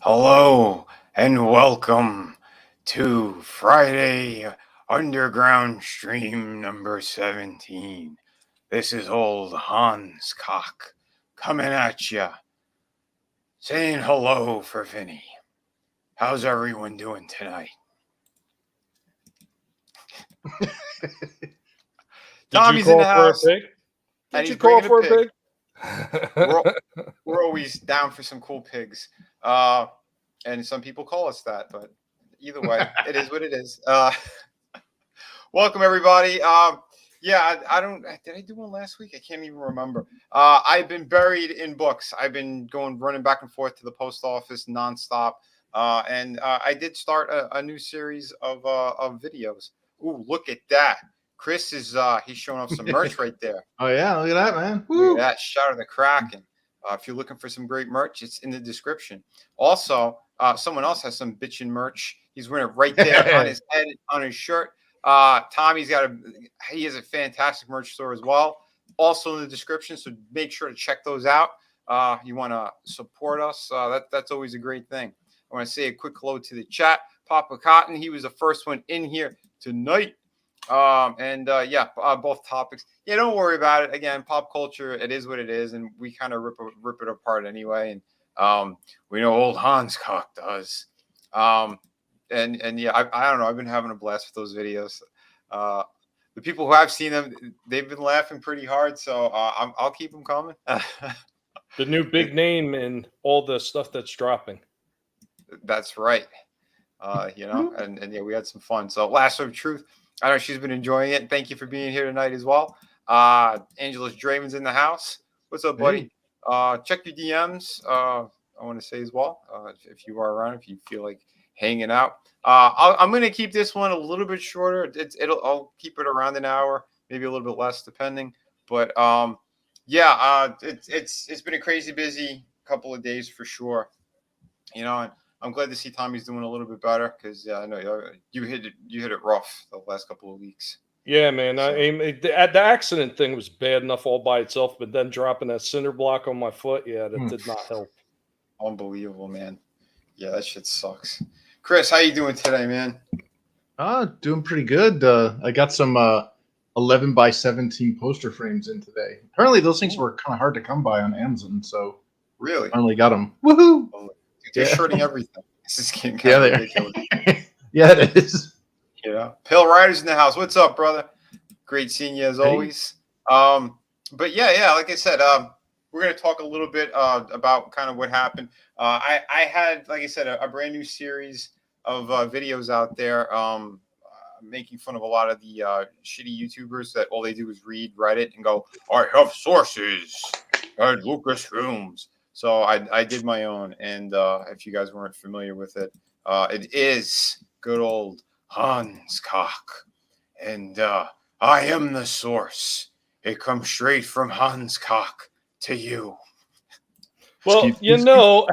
Hello and welcome to Friday Underground Stream number 17. This is old Hans Cock coming at ya, saying hello for Vinny. How's everyone doing tonight? Tommy's in the house. Did you call for a pig? We're always down for some cool pigs. And some people call us that, but either way, it is what it is. Welcome everybody. I don't. Did I do one last week? I can't even remember. I've been buried in books. I've been running back and forth to the post office nonstop. And I did start a new series of videos. Ooh, look at that! Chris is he's showing off some merch right there. Oh yeah, look at that, man! Woo. Look at that! Shout out to the Kraken. If you're looking for some great merch, it's in the description. Also, someone else has some bitchin' merch. He's wearing it right there on his head, on his shirt. Tommy's he has a fantastic merch store as well. Also in the description, so make sure to check those out. You want to support us? That's always a great thing. I want to say a quick hello to the chat. Papa Cotton, he was the first one in here tonight. Both topics. Yeah, don't worry about it. Again, pop culture, it is what it is, and we kind of rip it apart anyway. And we know old Hans Cock does. I don't know. I've been having a blast with those videos. The people who have seen them, they've been laughing pretty hard. So I'll keep them coming. The new big name and all the stuff that's dropping. That's right. And we had some fun. So Lasso of Truth. I know she's been enjoying it. Thank you for being here tonight as well. Angelus Draven's in the house. What's up, buddy? Hey. Check your DMs. I want to say as well, if you are around, if you feel like hanging out. I'm going to keep this one a little bit shorter. I'll keep it around an hour, maybe a little bit less, depending. But it's been a crazy busy couple of days for sure. You know. I'm glad to see Tommy's doing a little bit better because I know you hit it rough the last couple of weeks. Yeah, man. So. The accident thing was bad enough all by itself, but then dropping that cinder block on my foot, that did not help. Unbelievable, man. Yeah, that shit sucks. Chris, how you doing today, man? Doing pretty good. I got some 11x17 poster frames in today. Apparently, those things were kind of hard to come by on Amazon, so really, finally got them. Woohoo! They're shorting everything. This is getting kind of ridiculous. Yeah, it is. Yeah. Pill Riders in the house. What's up, brother? Great seeing you as always. But like I said, we're going to talk a little bit about kind of what happened. I had, like I said, a brand new series of videos out there making fun of a lot of the shitty YouTubers that all they do is read Reddit and go, I have sources at Lucasfilms. So I did my own, and if you guys weren't familiar with it, it is good old Hans Cock, and I am the source. It comes straight from Hans Cock to you. Well,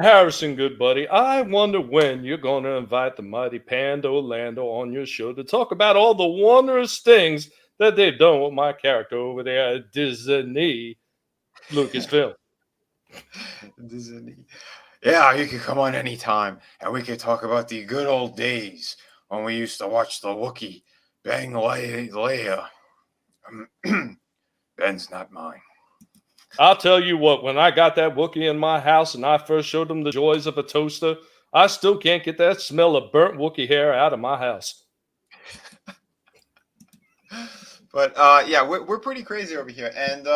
Harrison, good buddy, I wonder when you're going to invite the mighty Pando Lando on your show to talk about all the wondrous things that they've done with my character over there at Disney Lucasfilm. Disney. Yeah, you can come on anytime, and we can talk about the good old days when we used to watch the Wookiee bang Leia. Ben's not mine. I'll tell you what, when I got that Wookiee in my house and I first showed them the joys of a toaster, I still can't get that smell of burnt Wookiee hair out of my house. But we're pretty crazy over here, and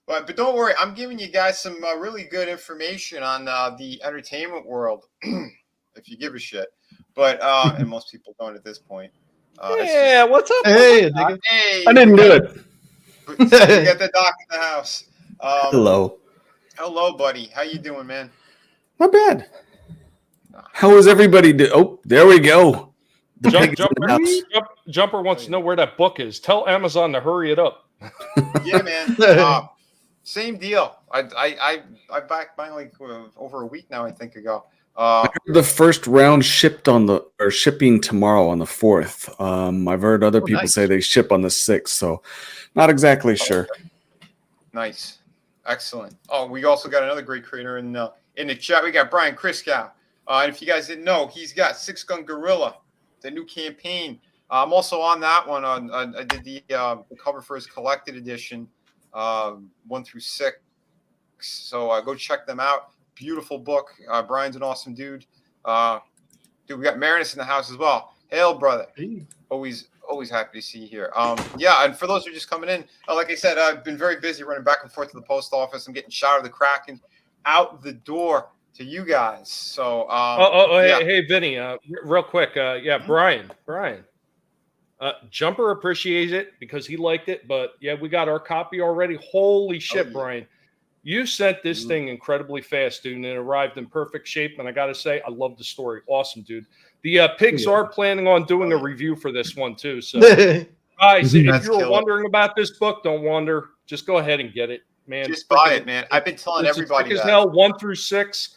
but don't worry, I'm giving you guys some really good information on the entertainment world, if you give a shit. But and most people don't at this point. What's up? Hey, I didn't do it. You got the doc in the house. Hello, buddy. How you doing, man? Not bad. How is everybody? Oh, there we go. Jumper wants to know where that book is. Tell Amazon to hurry it up. Yeah, man. Same deal. I backed mine like over a week now, I think ago. I heard the first round shipping tomorrow on the 4th. I've heard other people say they ship on the 6th, so not exactly sure. Okay. Nice, excellent. Oh, we also got another great creator in the chat. We got Brian Kriskow. And if you guys didn't know, he's got Six Gun Gorilla, the new campaign. I'm also on that one. I did the cover for his collected edition, 1 through 6. So go check them out. Beautiful book. Brian's an awesome dude. Dude, we got Marinus in the house as well. Hail, brother. Always happy to see you here. Yeah, and for those who are just coming in, like I said, I've been very busy running back and forth to the post office. I'm getting shot of the Kraken out the door to you guys. So, yeah. Hey, Vinny, real quick. Yeah, Brian. Jumper appreciates it because he liked it, but yeah, we got our copy already. Holy shit, yeah. Brian. You sent this thing incredibly fast, dude, and it arrived in perfect shape. And I got to say, I love the story. Awesome, dude. The pigs are planning on doing a review for this one, too. So, guys, if you're wondering about this book, don't wonder. Just go ahead and get it, man. Just buy it, man. I've been telling everybody thick that. As hell, 1 through 6.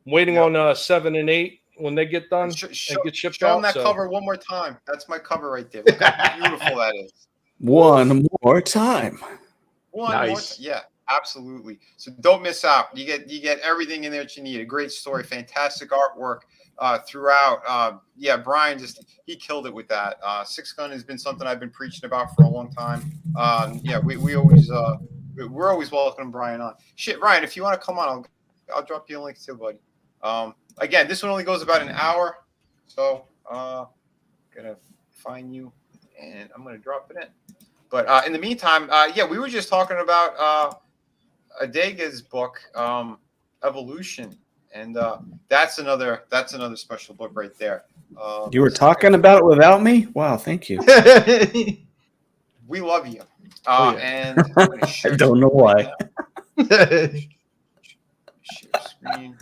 I'm waiting on 7 and 8 when they get done and get shipped show out. them that cover one more time. That's my cover right there. Look how beautiful that is. One more time. One more time. Yeah. Absolutely. So don't miss out. You get everything in there that you need. A great story, fantastic artwork throughout. Yeah, Brian he killed it with that. Six Gun has been something I've been preaching about for a long time. Yeah, we're always welcoming Brian on. Shit, Brian, if you want to come on, I'll drop you a link too, buddy. Again, this one only goes about an hour, so gonna find you and I'm gonna drop it in. But in the meantime, yeah, we were just talking about Adega's book, Evolution, and that's another special book right there. You were talking about it without me? Wow, thank you. We love you. And I'm gonna share I don't know why. share screen.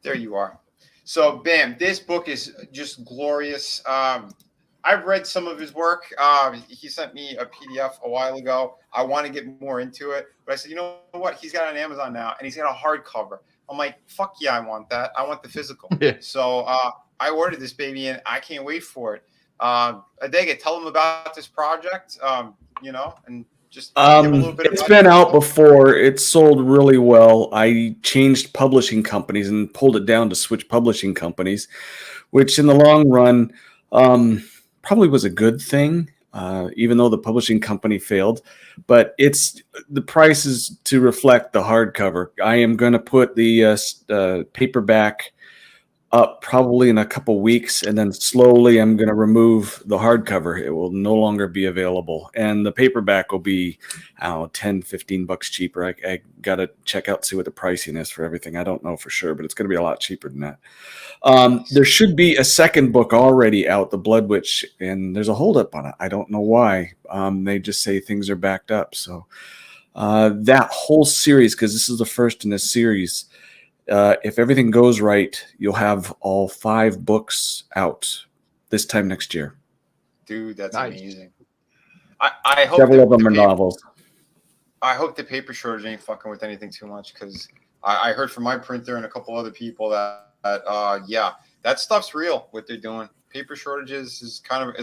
There you are. So, bam, this book is just glorious. I've read some of his work. He sent me a PDF a while ago. I want to get more into it, but I said, you know what? He's got it on Amazon now, and he's got a hardcover. I'm like, fuck yeah, I want that. I want the physical. Yeah. So I ordered this baby, and I can't wait for it. Adega, tell them about this project. And just give a little bit. It's been out before. It sold really well. I changed publishing companies and pulled it down to switch publishing companies, which in the long run probably was a good thing, even though the publishing company failed. But the price is to reflect the hardcover. I am going to put the paperback up probably in a couple weeks, and then slowly I'm going to remove the hardcover. It will no longer be available, and the paperback will be, I don't know, $10-15 cheaper. I got to check out, see what the pricing is for everything. I don't know for sure, but it's going to be a lot cheaper than that. There should be a second book already out, The Blood Witch, and there's a holdup on it. I don't know why. They just say things are backed up. So that whole series, because this is the first in a series, if everything goes right, you'll have all 5 books out this time next year. Dude, that's amazing. I hope several of them are novels. I hope the paper shortage ain't fucking with anything too much, because I heard from my printer and a couple other people that that stuff's real. What they're doing, paper shortages is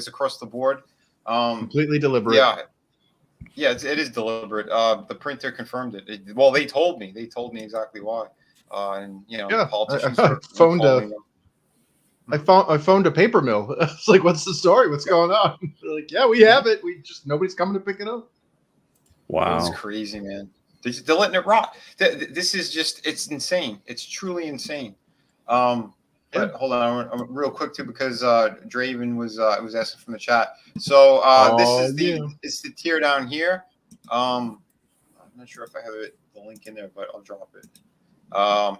across the board. Completely deliberate. Yeah, it is deliberate. The printer confirmed it. Well, they told me exactly why. And politicians I phoned a paper mill. I was like, "What's the story? What's going on?" They're like, "Yeah, we have it. Nobody's coming to pick it up." Wow, it's crazy, man. They're letting it rot. This is it's insane. It's truly insane. But hold on, I'm real quick too, because Draven was asking from the chat. So it's the tier down here. I'm not sure if I have the link in there, but I'll drop it. There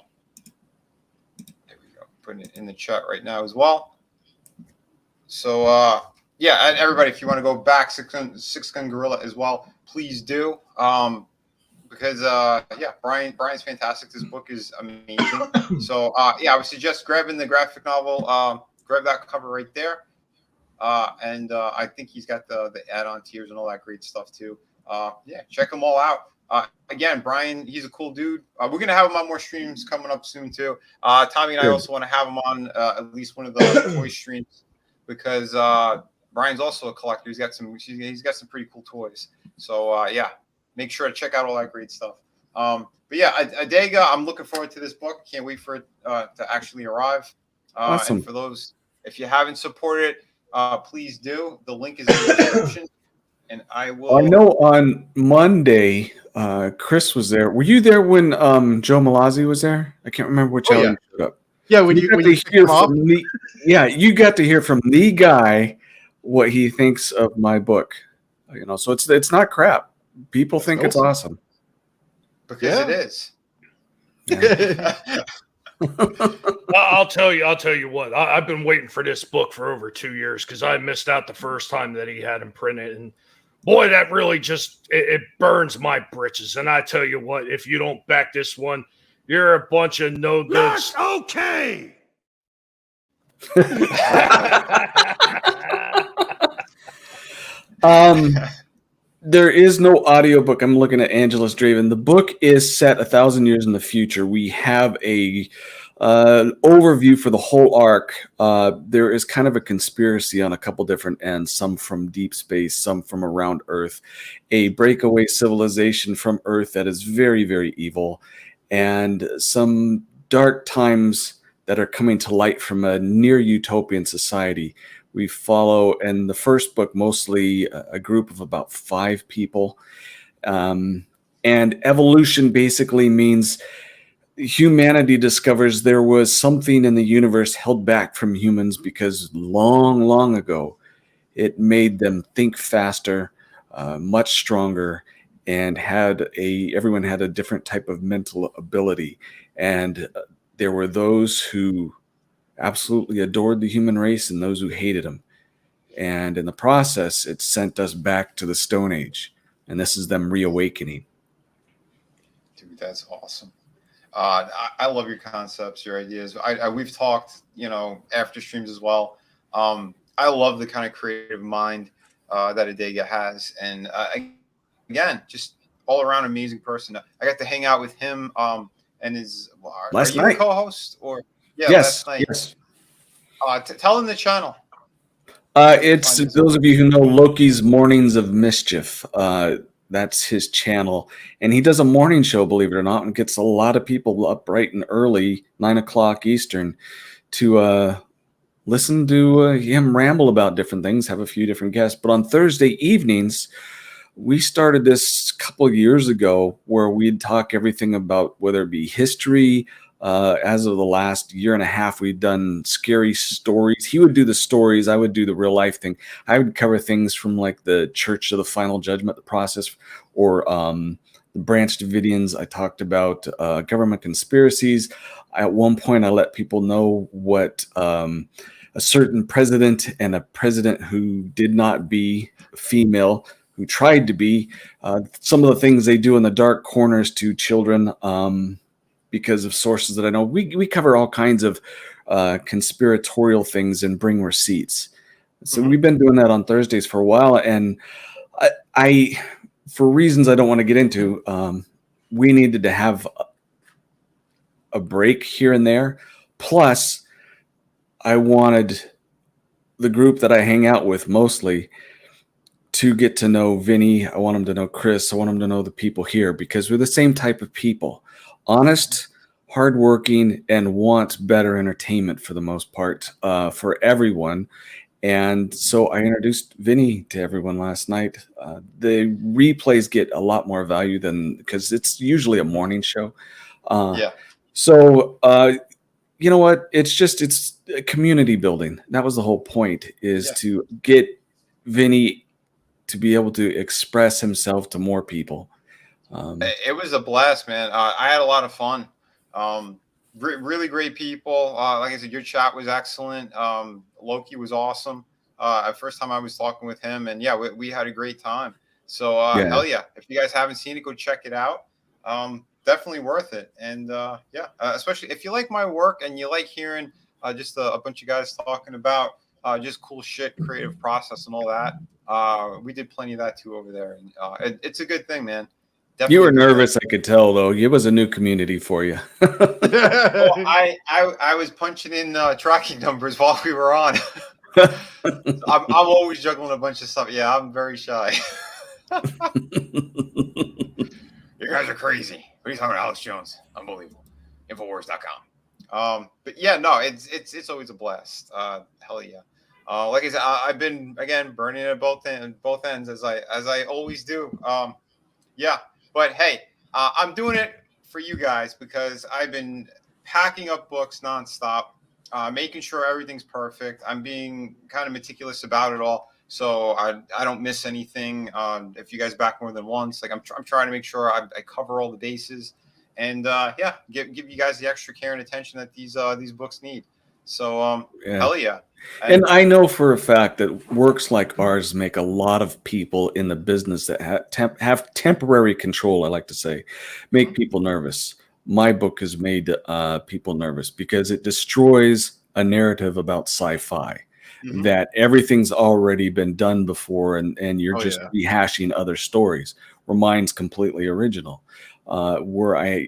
we go. Putting it in the chat right now as well. So yeah, and everybody, if you want to go back Six Gun Gorilla as well, please do. Because Brian's fantastic. This book is amazing. So I would suggest grabbing the graphic novel. Grab that cover right there. And I think he's got the add-on tiers and all that great stuff too. Check them all out. Again, Brian, he's a cool dude. We're going to have him on more streams coming up soon, too. Tommy and I also want to have him on at least one of the toy streams, because Brian's also a collector. He's got some pretty cool toys. So, make sure to check out all that great stuff. But yeah, Adega, I'm looking forward to this book. Can't wait for it to actually arrive. Awesome. And for those, if you haven't supported it, please do. The link is in the description. And I will. I know on Monday, Chris was there. Were you there when Joe Malazzi was there? I can't remember which hour yeah. you showed up. Yeah, when you hear from the, you got to hear from the guy what he thinks of my book. You know, so it's not crap. People think it's awesome. Because it is. Yeah. I'll tell you what. I've been waiting for this book for over 2 years because I missed out the first time that he had him printed, and boy, that really just it burns my britches. And I tell you what, if you don't back this one, you're a bunch of no good. That's okay. There is no audiobook. I'm looking at Angela's Draven. The book is set 1,000 years in the future. We have a overview for the whole arc. There is kind of a conspiracy on a couple different ends, some from deep space, some from around Earth, a breakaway civilization from Earth that is very, very evil, and some dark times that are coming to light from a near utopian society. We follow, in the first book, mostly a group of about 5 people. And evolution basically means humanity discovers there was something in the universe held back from humans because long, long ago, it made them think faster, much stronger, and everyone had a different type of mental ability. And there were those who absolutely adored the human race and those who hated them. And in the process, it sent us back to the Stone Age. And this is them reawakening. Dude, that's awesome. I love your concepts, your ideas. We've talked, after streams as well. I love the kind of creative mind that Adega has. And again, just all around amazing person. I got to hang out with him and his last night. A co-host or yes, last night. Yes. Tell him the channel. It's those of you who know Loki's Mornings of Mischief. That's his channel, and he does a morning show, believe it or not, and gets a lot of people up bright and early, 9 o'clock Eastern, to listen to him ramble about different things, have a few different guests. But on Thursday evenings, we started this a couple of years ago where we'd talk everything about whether it be history. As of the last year and a half, we've done scary stories. He would do the stories. I would do the real life thing. I would cover things from like the Church of the Final Judgment, the process, or the Branch Davidians. I talked about government conspiracies. At one point, I let people know what a certain president and a president who did not be female, who tried to be, some of the things they do in the dark corners to children, because of sources that I know. We cover all kinds of conspiratorial things and bring receipts. So we've been doing that on Thursdays for a while. And I for reasons I don't want to get into, we needed to have a break here and there. Plus, I wanted the group that I hang out with mostly to get to know Vinny. I want them to know Chris. I want them to know the people here because we're the same type of people. Honest, hardworking, and want better entertainment for the most part for everyone. And so I introduced Vinny to everyone last night. The replays get a lot more value because it's usually a morning show. So you know what? It's community building. That was the whole point, is to get Vinny to be able to express himself to more people. It was a blast, man. I had a lot of fun. Really great people. Like I said, your chat was excellent. Loki was awesome. First time I was talking with him, and we had a great time. So hell yeah! If you guys haven't seen it, go check it out. Definitely worth it. And especially if you like my work and you like hearing just a bunch of guys talking about just cool shit, creative process, and all that. We did plenty of that too over there, and it's a good thing, man. Definitely. You were nervous, I could tell, though. It was a new community for you. I was punching in tracking numbers while we were on. I'm always juggling a bunch of stuff. Yeah, I'm very shy. You guys are crazy. What are you talking about, Alex Jones? Unbelievable. Infowars.com. But yeah, no, it's always a blast. Hell yeah. Like I said, I've been again burning at both ends as I always do. Yeah, but hey, I'm doing it for you guys because I've been packing up books nonstop, making sure everything's perfect. I'm being kind of meticulous about it all, so I don't miss anything. If you guys back more than once, like I'm trying to make sure I cover all the bases, and yeah, give you guys the extra care and attention that these books need. So hell yeah. And I know for a fact that works like ours make a lot of people in the business that have temporary control, I like to say, make people nervous. My book has made people nervous because it destroys a narrative about sci-fi that everything's already been done before and you're just rehashing other stories, where mine's completely original. Where I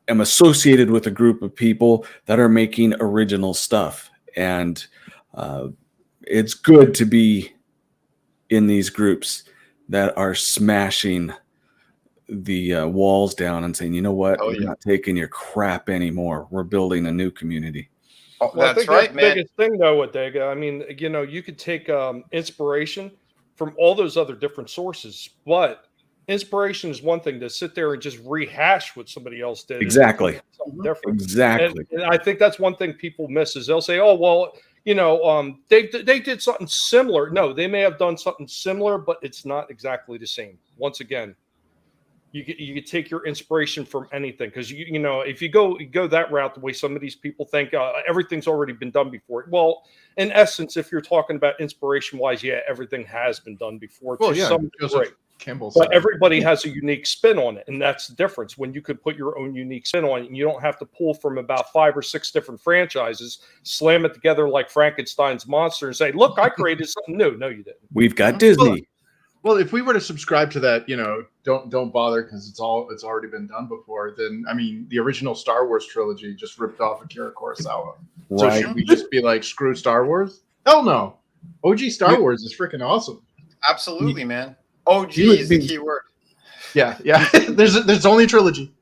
am associated with a group of people that are making original stuff. And it's good to be in these groups that are smashing the walls down and saying, you know what, we're not taking your crap anymore. We're building a new community. Oh, well, that's I think right, the man. biggest thing, though, with Dega, I mean, you know, you could take inspiration from all those other different sources, but inspiration is one thing. To sit there and just rehash what somebody else did Exactly. something different. Exactly. And I think that's one thing people miss is they'll say, "Oh, well, you know, they did something similar." No, they may have done something similar, but it's not exactly the same. Once again, you could take your inspiration from anything because you know if you go that route, the way some of these people think everything's already been done before. Well, in essence, if you're talking about inspiration wise, yeah, everything has been done before. Well, yeah, Joseph Campbell but said. everybody has a unique spin on it, and that's the difference. When you could put your own unique spin on it, and you don't have to pull from about 5 or 6 different franchises, slam it together like Frankenstein's monster, and say, "Look, I created something new." No, you didn't. We've got Disney. Well, if we were to subscribe to that, you know, don't bother because it's already been done before. Then I mean, the original Star Wars trilogy just ripped off Akira Kurosawa. Right. So should we just be like, screw Star Wars? Hell no. OG Star Wars is freaking awesome. Absolutely, man. OG is the key word. Yeah. There's only a trilogy.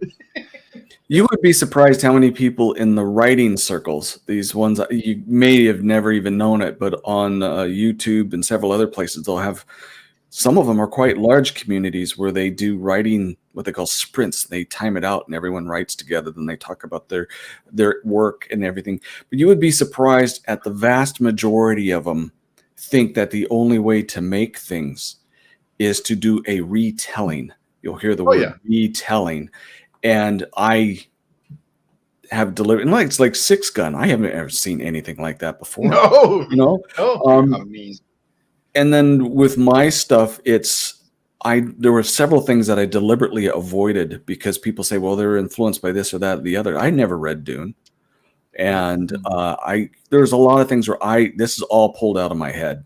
You would be surprised how many people in the writing circles, these ones you may have never even known it, but on YouTube and several other places, they'll have. Some of them are quite large communities where they do writing, what they call sprints. They time it out and everyone writes together. Then they talk about their work and everything. But you would be surprised at the vast majority of them think that the only way to make things is to do a retelling. You'll hear the word retelling. And I have delivered, like it's like Six Gun. I haven't ever seen anything like that before. No. You know? Amazing. And then with my stuff, there were several things that I deliberately avoided because people say, well, they're influenced by this or that or the other. I never read Dune. And there's a lot of things where this is all pulled out of my head.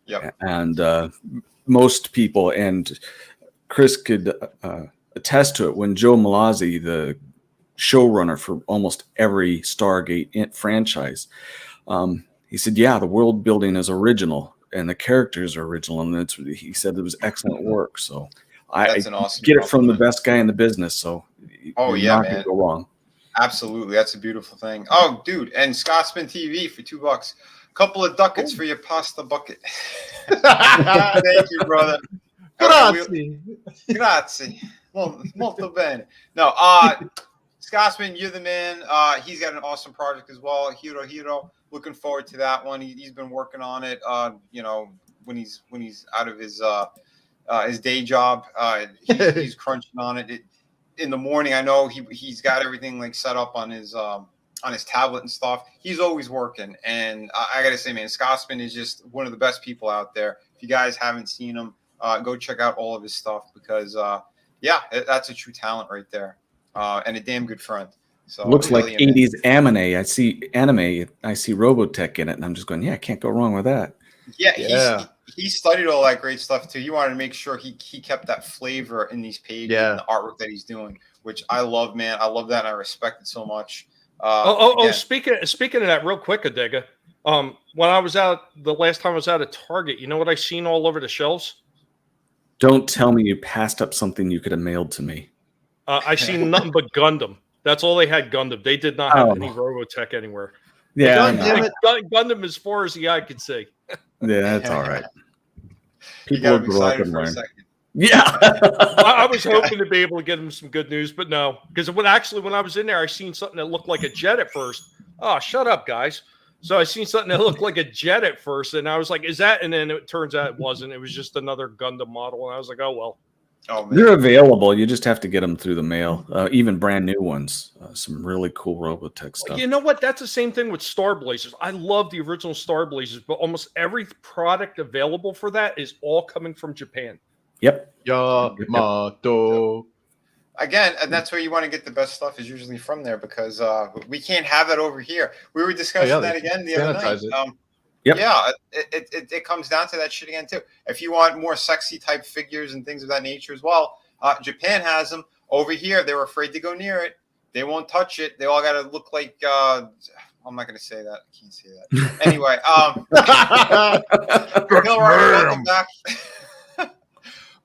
Yep. And most people, and Chris could attest to it, when Joe Malazzi, the showrunner for almost every Stargate franchise, he said, yeah, the world building is original. And the characters are original, and he said it was excellent work. So That's an awesome get it from the best guy in the business. So you're not man, gonna go wrong. Absolutely, that's a beautiful thing. Oh, dude, and Scotsman TV for $2. Couple of ducats for your pasta bucket. Thank you, brother. Grazie. Molto bene. No, Scotsman, you're the man. He's got an awesome project as well. Hiro. Looking forward to that one. He's been working on it. You know, when he's out of his day job, he's crunching on it. In the morning, I know he's got everything like set up on his tablet and stuff. He's always working, and I gotta say, man, Scotsman is just one of the best people out there. If you guys haven't seen him, go check out all of his stuff because that's a true talent right there, and a damn good friend. So looks like 80s anime. I see Robotech in it, and I'm just going, yeah, I can't go wrong with that. Yeah. He studied all that great stuff too. He wanted to make sure he kept that flavor in these pages and the artwork that he's doing, which I love, man. I love that, and I respect it so much. Speaking of that, real quick, Adega. When I was out the last time I was out at Target, you know what I seen all over the shelves? Don't tell me you passed up something you could have mailed to me. I seen nothing but Gundam. That's all they had, Gundam. They did not have any Robotech anywhere. Yeah, God damn it. Gundam as far as the eye could see. Yeah, that's all right. You People got will him grow up excited and for a learn. second. Yeah. I was hoping to be able to get them some good news, but no. Because when I was in there, I seen something that looked like a jet at first. Oh, shut up, guys. So I seen something that looked like a jet at first, and I was like, is that? And then it turns out it wasn't. It was just another Gundam model. And I was like, oh, well. Oh, man. They're available. You just have to get them through the mail, even brand new ones. Some really cool Robotech stuff. You know what? That's the same thing with Star Blazers. I love the original Star Blazers, but almost every product available for that is all coming from Japan. Yep. Yamato. Again, and that's where you want to get the best stuff is usually from there because we can't have that over here. We were discussing that again the other night. Yep. Yeah, it comes down to that shit again too. If you want more sexy type figures and things of that nature as well, Japan has them. Over here, they were afraid to go near it. They won't touch it. They all got to look like. I'm not going to say that. I can't say that. Anyway, Bill Ryder, welcome back.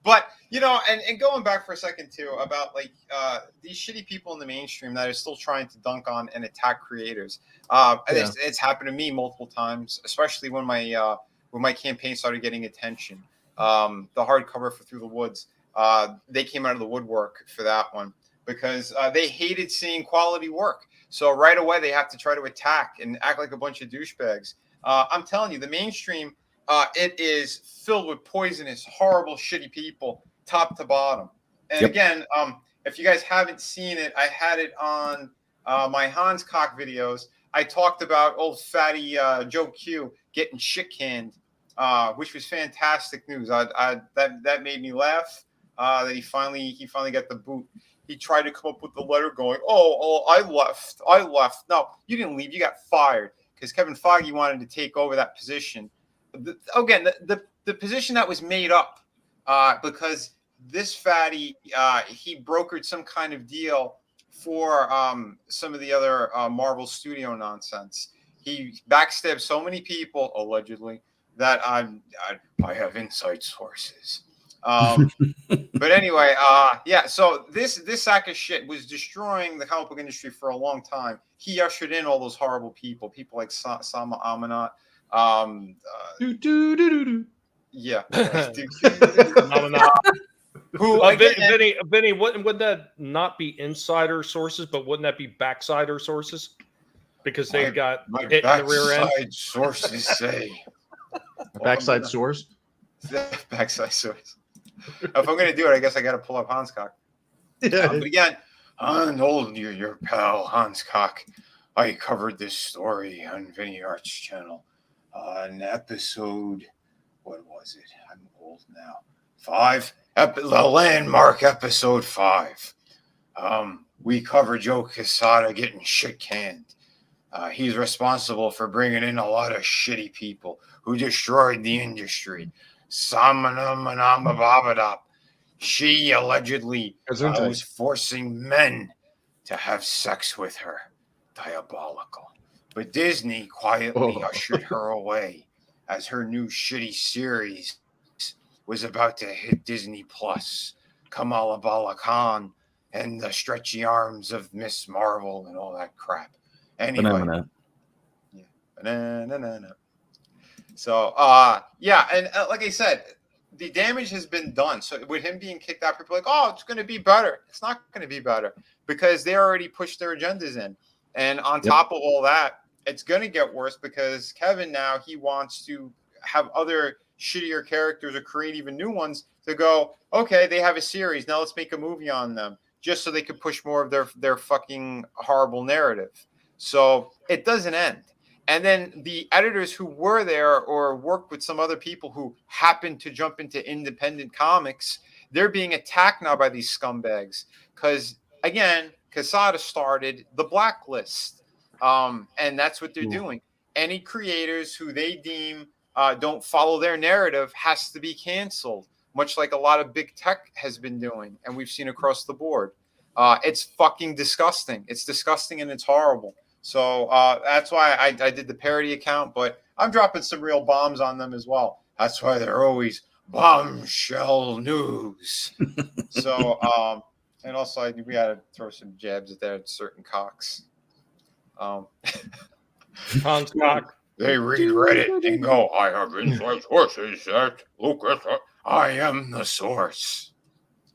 But you know, and going back for a second too about like these shitty people in the mainstream that are still trying to dunk on and attack creators. It's happened to me multiple times, especially when my campaign started getting attention. The hardcover for Through the Woods, they came out of the woodwork for that one because they hated seeing quality work. So right away they have to try to attack and act like a bunch of douchebags. I'm telling you, the mainstream. It is filled with poisonous, horrible, shitty people, top to bottom. And again, if you guys haven't seen it, I had it on my Hans Cock videos. I talked about old fatty Joe Q getting shit canned, which was fantastic news. That made me laugh. That he finally got the boot. He tried to come up with the letter going, oh, I left. No, you didn't leave. You got fired because Kevin Feige wanted to take over that position. The position that was made up because this fatty he brokered some kind of deal for some of the other Marvel studio nonsense. He backstabbed so many people allegedly that I have inside sources. But anyway, so this sack of shit was destroying the comic book industry for a long time. He ushered in all those horrible people like Sama Amanat. Yeah. Who Vinny, wouldn't that not be insider sources, but wouldn't that be backsider sources? Because they got hit in the rear end. Backside sources say. Backside source. Backside source. If I'm going to do it, I guess I got to pull up Hans Cock. But again, on old your pal Hans Cock, I covered this story on Vinnieart's channel. An episode, what was it? I'm old now. 5, the landmark episode 5. We cover Joe Quesada getting shit canned. He's responsible for bringing in a lot of shitty people who destroyed the industry. She allegedly was forcing men to have sex with her. Diabolical. But Disney quietly ushered her away as her new shitty series was about to hit Disney Plus. Kamala Bala Khan and the stretchy arms of Miss Marvel and all that crap. Anyway. Banana. So, and like I said, the damage has been done. So with him being kicked out, people are like, oh, it's going to be better. It's not going to be better because they already pushed their agendas in. And on top of all that, it's going to get worse because Kevin now, he wants to have other shittier characters or create even new ones to go, okay, they have a series. Now let's make a movie on them just so they can push more of their fucking horrible narrative. So it doesn't end. And then the editors who were there or worked with some other people who happened to jump into independent comics, they're being attacked now by these scumbags. Because, again, Quesada started the blacklist. And that's what they're doing. Any creators who they deem don't follow their narrative has to be canceled, much like a lot of big tech has been doing. And we've seen across the board. It's fucking disgusting. It's disgusting and it's horrible. So that's why I did the parody account, but I'm dropping some real bombs on them as well. That's why they're always bombshell news. So, and also we had to throw some jabs at there at certain cocks. Hans Cock. They read Reddit and go, I have inside sources that Lucas, I am the source.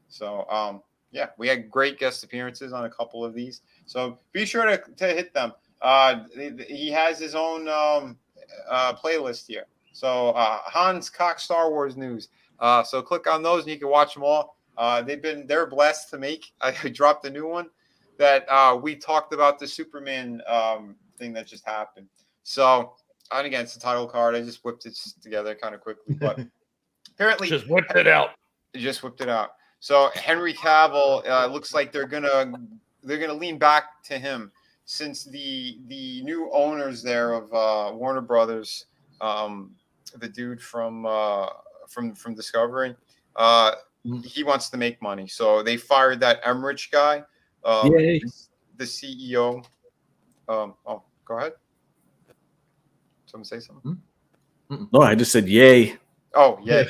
So, yeah, we had great guest appearances on a couple of these. So be sure to hit them. He has his own playlist here. So Hans Cock Star Wars news. So click on those and you can watch them all. They're blessed to make. I dropped a new one that we talked about the Superman thing that just happened. So, and again, it's the title card. I just whipped it together kind of quickly, but apparently Just whipped it out. Just whipped it out. So Henry Cavill looks like they're gonna lean back to him since the new owners there of Warner Brothers, the dude from Discovery, he wants to make money. So they fired that Emmerich guy, the CEO. Oh, go ahead. Someone say something? No, I just said yay. Oh, yeah.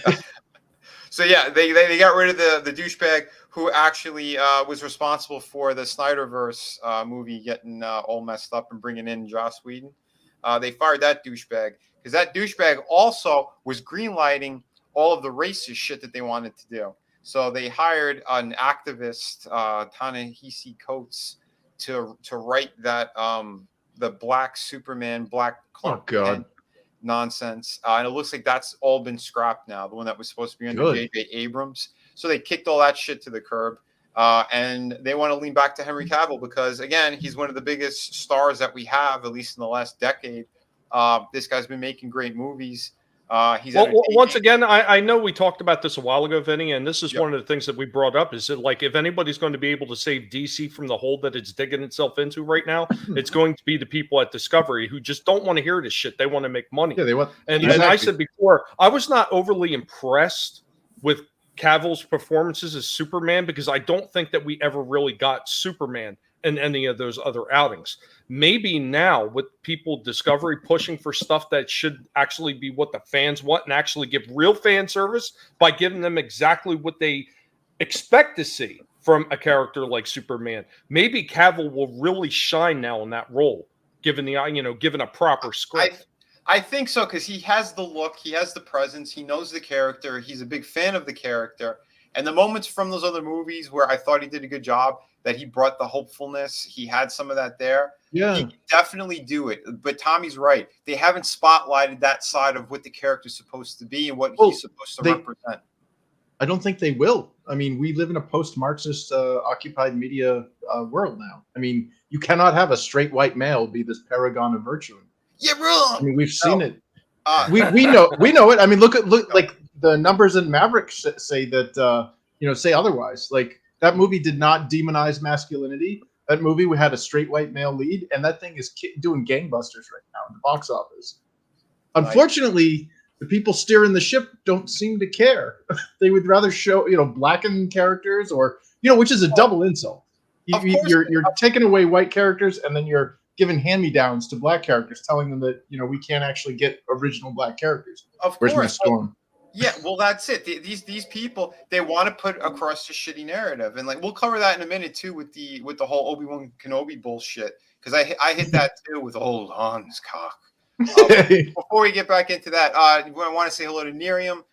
So, yeah, they got rid of the douchebag who actually was responsible for the Snyderverse movie getting all messed up and bringing in Joss Whedon. They fired that douchebag because that douchebag also was greenlighting all of the racist shit that they wanted to do. So they hired an activist, Ta-Nehisi Coates, to write that the Black Superman, Black Clark Kent nonsense. And it looks like that's all been scrapped now, the one that was supposed to be under J.J. Abrams. So they kicked all that shit to the curb. And they want to lean back to Henry Cavill because, again, he's one of the biggest stars that we have, at least in the last decade. This guy's been making great movies. Once again, I know we talked about this a while ago, Vinny, and this is one of the things that we brought up is that, like, if anybody's going to be able to save DC from the hole that it's digging itself into right now, it's going to be the people at Discovery who just don't want to hear this shit. They want to make money. Yeah, they want. And I said before, I was not overly impressed with Cavill's performances as Superman because I don't think that we ever really got Superman in any of those other outings. Maybe now with people Discovery pushing for stuff that should actually be what the fans want and actually give real fan service by giving them exactly what they expect to see from a character like Superman. Maybe Cavill will really shine now in that role, given a proper script. I think so because he has the look, he has the presence, he knows the character, he's a big fan of the character. And the moments from those other movies where I thought he did a good job, that he brought the hopefulness, he had some of that there. Yeah, he can definitely do it. But Tommy's right; they haven't spotlighted that side of what the character's supposed to be and what he's supposed to represent. I don't think they will. I mean, we live in a post-Marxist occupied media world now. I mean, you cannot have a straight white male be this paragon of virtue. Yeah, bro. I mean, we've seen it. We know it. I mean, look like the numbers in Maverick say that say otherwise. Like that movie did not demonize masculinity. That movie we had a straight white male lead, and that thing is doing gangbusters right now in the box office. Unfortunately, the people steering the ship don't seem to care. They would rather show blackened characters or which is a double insult. You're taking away white characters and then you're giving hand-me-downs to black characters, telling them that we can't actually get original black characters. Of Where's course. my Storm? Yeah, well, that's it. These people, they want to put across a shitty narrative, and like we'll cover that in a minute too with the whole Obi-Wan Kenobi bullshit because I hit that too with old Hans cock. Before we get back into that, I want to say hello to Miriam.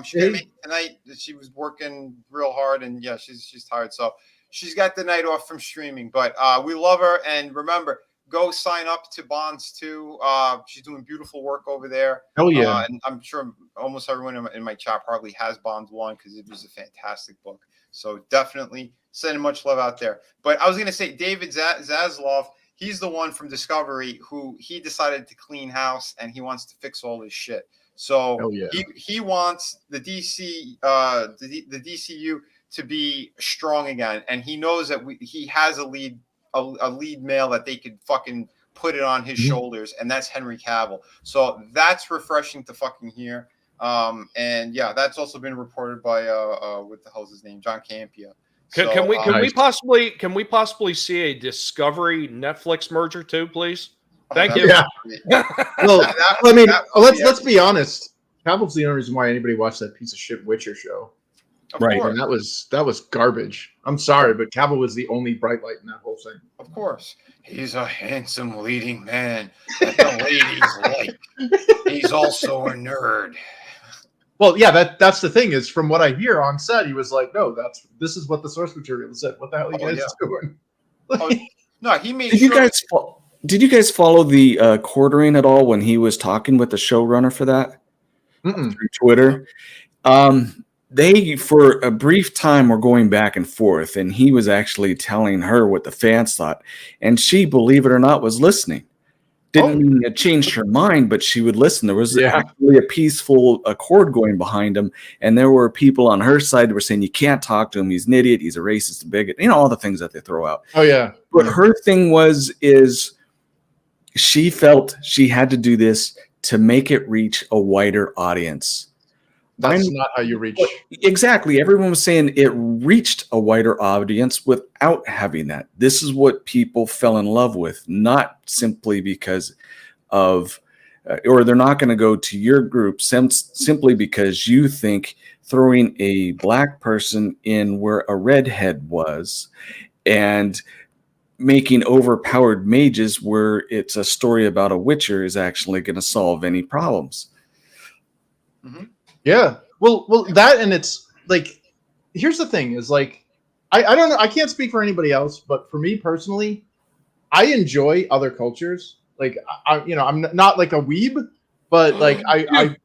She didn't make it tonight. She was working real hard, and yeah, she's tired, so she's got the night off from streaming. But we love her, and remember, go sign up to Bonds too. She's doing beautiful work over there. Hell yeah! And I'm sure almost everyone in my chat probably has Bonds 1 because it was a fantastic book. So definitely sending much love out there. But I was going to say David Zaslav, he's the one from Discovery who he decided to clean house and he wants to fix all this shit. So he wants the DC the DCU to be strong again, and he knows that he has a lead male that they could fucking put it on his shoulders, and that's Henry Cavill. So that's refreshing to fucking hear. And yeah, that's also been reported by what the hell's his name, John Campia. Can we possibly see a Discovery Netflix merger too, please? Thank you. Yeah. Well, let's be honest. Cavill's the only reason why anybody watched that piece of shit Witcher show. Of Right. course. And that was garbage. I'm sorry, but Cavill was the only bright light in that whole thing. Of course. He's a handsome leading man that the ladies like. He's also a nerd. Well, yeah, that's the thing is from what I hear on set, he was like, no, this is what the source material said. What the hell are you guys doing? No, he made Did you guys follow the quartering at all when he was talking with the showrunner for that through Twitter? They, for a brief time, were going back and forth, and he was actually telling her what the fans thought, and she, believe it or not, was listening. Didn't mean it changed her mind, but she would listen. There was actually a peaceful accord going behind him, and there were people on her side that were saying, you can't talk to him, he's an idiot, he's a racist, a bigot, all the things that they throw out. Oh, yeah. But her thing is she felt she had to do this to make it reach a wider audience. That's not how you reach. Exactly. Everyone was saying it reached a wider audience without having that. This is what people fell in love with, not simply because of, or they're not going to go to your group simply because you think throwing a black person in where a redhead was and making overpowered mages where it's a story about a witcher is actually going to solve any problems. Mm-hmm. Yeah. Well, that, and it's like, here's the thing is like, I don't know. I can't speak for anybody else, but for me personally, I enjoy other cultures. Like I'm not like a weeb, but like I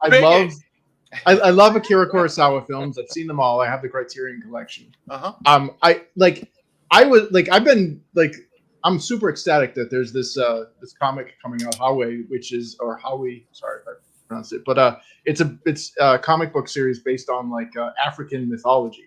love Akira Kurosawa films. I've seen them all. I have the Criterion collection. I'm super ecstatic that there's this comic coming out, Howie, sorry if I pronounced it, but it's a comic book series based on like African mythology.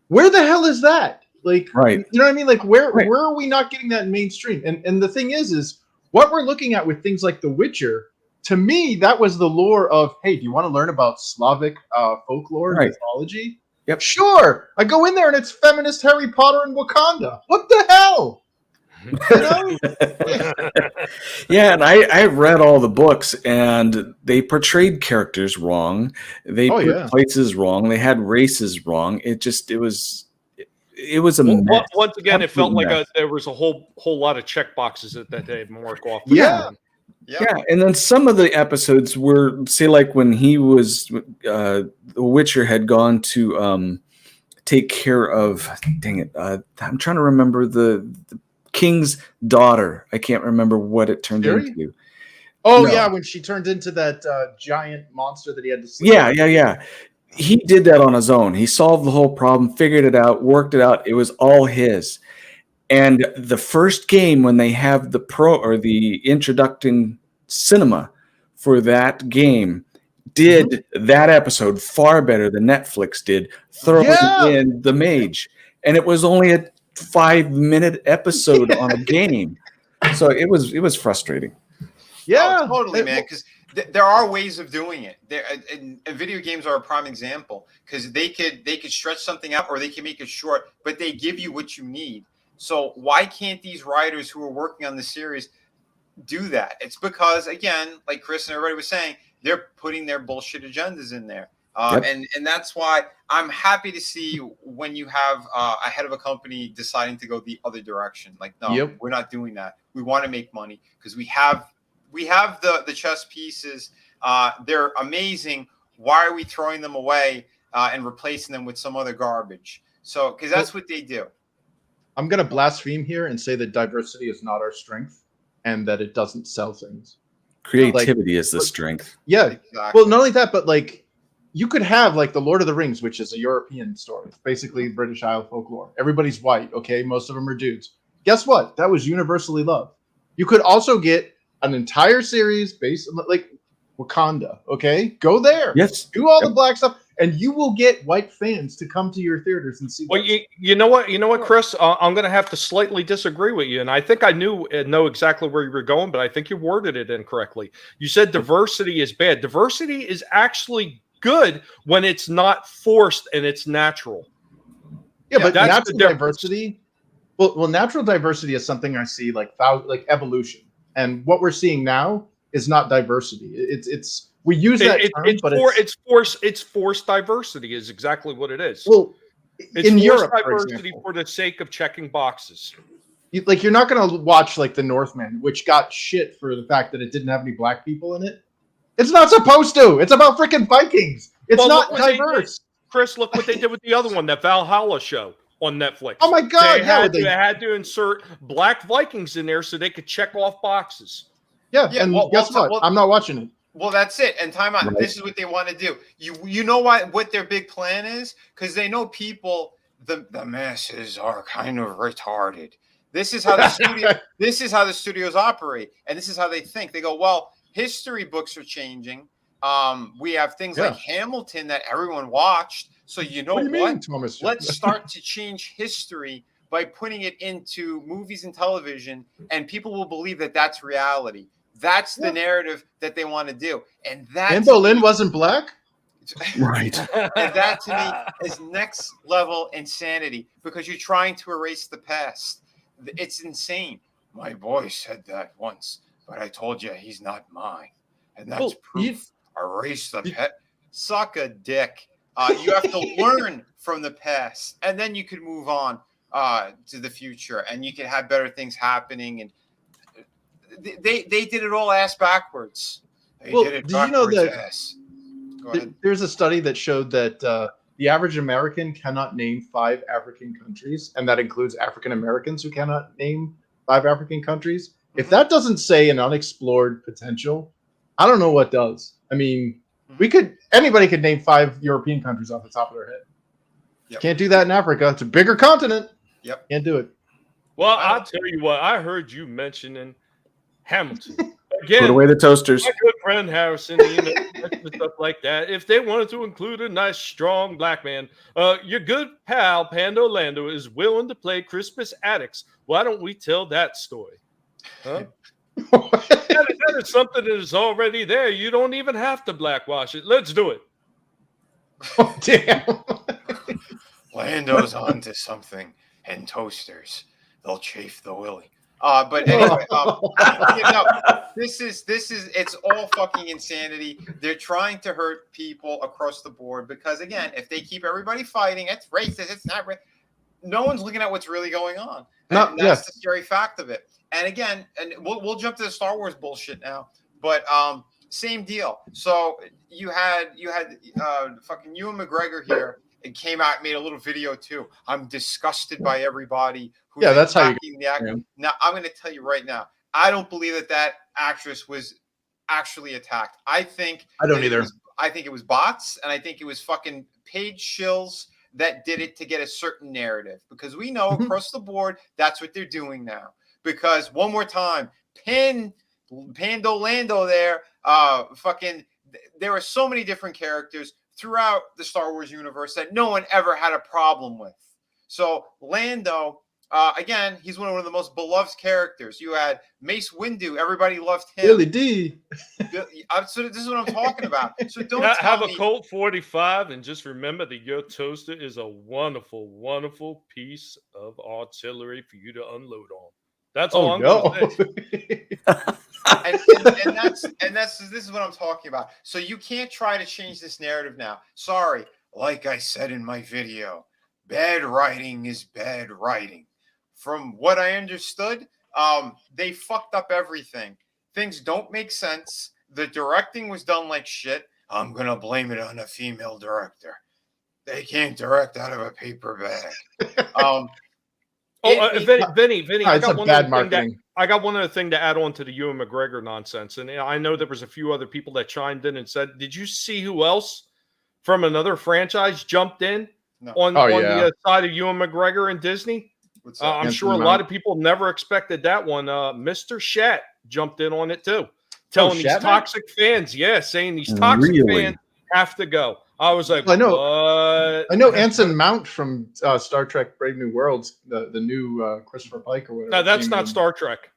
Where the hell is that? Like, right? You know what I mean? Like, where are we not getting that in mainstream? And the thing is what we're looking at with things like The Witcher. To me, that was the lore of, hey, do you want to learn about Slavic folklore and mythology? Yep. Sure. I go in there and it's feminist Harry Potter and Wakanda. What the hell? You know? Yeah, and I read all the books, and they portrayed characters wrong. They put places wrong. They had races wrong. It was a mess. Once again, it felt like there was a whole lot of check boxes that they mark off. Yeah. Yeah, and then some of the episodes were, say, like when he was, the Witcher had gone to take care of, dang it, I'm trying to remember the king's daughter. I can't remember what it turned into. Oh, no. Yeah, when she turned into that giant monster that he had to sleep. Yeah. He did that on his own. He solved the whole problem, figured it out, worked it out. It was all his. And the first game, when they have the introducing cinema for that game, did that episode far better than Netflix did, throwing in the mage. And it was only a 5-minute episode on a game. So it was frustrating. Yeah, totally, man. Because there are ways of doing it. And video games are a prime example, because they could stretch something out or they can make it short, but they give you what you need. So why can't these writers who are working on the series do that? It's because, again, like Chris and everybody was saying, they're putting their bullshit agendas in there. And that's why I'm happy to see when you have a head of a company deciding to go the other direction. Like, no, we're not doing that. We want to make money because we have the chess pieces. They're amazing. Why are we throwing them away and replacing them with some other garbage? So, because that's what they do. I'm going to blaspheme here and say that diversity is not our strength and that it doesn't sell things. Creativity is the strength. Yeah. Exactly. Well, not only that, but like you could have like the Lord of the Rings, which is a European story. It's basically British Isle folklore. Everybody's white. Okay. Most of them are dudes. Guess what? That was universally loved. You could also get an entire series based on like Wakanda. Okay. Go there. Yes. Do all the black stuff. And you will get white fans to come to your theaters and see. Well, you know what, Chris? I'm going to have to slightly disagree with you, and I think I know exactly where you were going, but I think you worded it incorrectly. You said diversity is bad. Diversity is actually good when it's not forced and it's natural. Yeah, but natural diversity. Well, natural diversity is something I see like evolution, and what we're seeing now is not diversity. It's we use that term, but it's forced diversity is exactly what it is. Well, it's in forced Europe, diversity for the sake of checking boxes. Like, you're not going to watch like The Northman, which got shit for the fact that it didn't have any black people in it. It's not supposed to. It's about freaking Vikings. It's not diverse. Chris, look what they did with the other one, that Valhalla show on Netflix. Oh my God! They had to insert black Vikings in there so they could check off boxes. Yeah, and guess what? I'm not watching it. Well, that's it. And time out. Right. This is what they want to do. You know what their big plan is? Because they know people. The masses are kind of retarded. This is how the studios operate, and this is how they think. They go, well, history books are changing. We have things like Hamilton that everyone watched. So you know what? Let's start to change history by putting it into movies and television, and people will believe that that's reality. That's the narrative that they want to do. And that Anne Boleyn wasn't black? Right. And that to me is next level insanity, because you're trying to erase the past. It's insane. My boy said that once, but I told you he's not mine. And that's proof. Erase the past. Suck a dick. You have to learn from the past, and then you could move on to the future, and you could have better things happening. And they did it all ass backwards. Did you know that there's a study that showed that the average American cannot name 5 African countries, and that includes African Americans who cannot name 5 African countries? Mm-hmm. If that doesn't say an unexplored potential, I don't know what does. I mean, anybody could name 5 European countries off the top of their head. Yep. Can't do that in Africa. It's a bigger continent. Yep. Can't do it. Well, I'll tell you what, I heard you mentioning Hamilton. Again, put away the toasters. My good friend Harrison, stuff like that. If they wanted to include a nice, strong black man, your good pal Pando Lando is willing to play Crispus Attucks. Why don't we tell that story? Huh? that is something that is already there. You don't even have to blackwash it. Let's do it. Oh, damn. Lando's onto something, and toasters, they'll chafe the willy. But anyway, it's all fucking insanity. They're trying to hurt people across the board because, again, if they keep everybody fighting, it's racist, it's not racist. No one's looking at what's really going on. And that's the scary fact of it. And again, and we'll jump to the Star Wars bullshit now, but same deal. So you had fucking Ewan McGregor here. It came out, made a little video too. I'm disgusted by everybody who that's how you the actor. Now I'm going to tell you right now, I don't believe that actress was actually attacked. I don't either. I think it was bots, and I think it was fucking paid shills that did it to get a certain narrative, because we know across the board that's what they're doing now. Because one more time, Pando Lando there, there are so many different characters throughout the Star Wars universe that no one ever had a problem with. So Lando, again, he's one of the most beloved characters. You had Mace Windu, everybody loved him. Billy D. So this is what I'm talking about. So don't have a Colt 45, and just remember that your toaster is a wonderful, wonderful piece of artillery for you to unload on. That's all I'm going to say. and this is what I'm talking about. So you can't try to change this narrative now. Sorry, like I said in my video, bad writing is bad writing. From what I understood, they fucked up everything. Things don't make sense. The directing was done like shit. I'm gonna blame it on a female director. They can't direct out of a paper bag. Vinny, I got one bad marketing. I got one other thing to add on to the Ewan McGregor nonsense. And I know there was a few other people that chimed in and said, did you see who else from another franchise jumped in on the side of Ewan McGregor and Disney? I'm sure a lot of people never expected that one. Mr. Shat jumped in on it too, telling these toxic fans, saying these toxic fans have to go. I was like, I know. What? I know Anson Mount from Star Trek: Brave New Worlds, the new Christopher Pike or whatever. No, that's not Star Trek.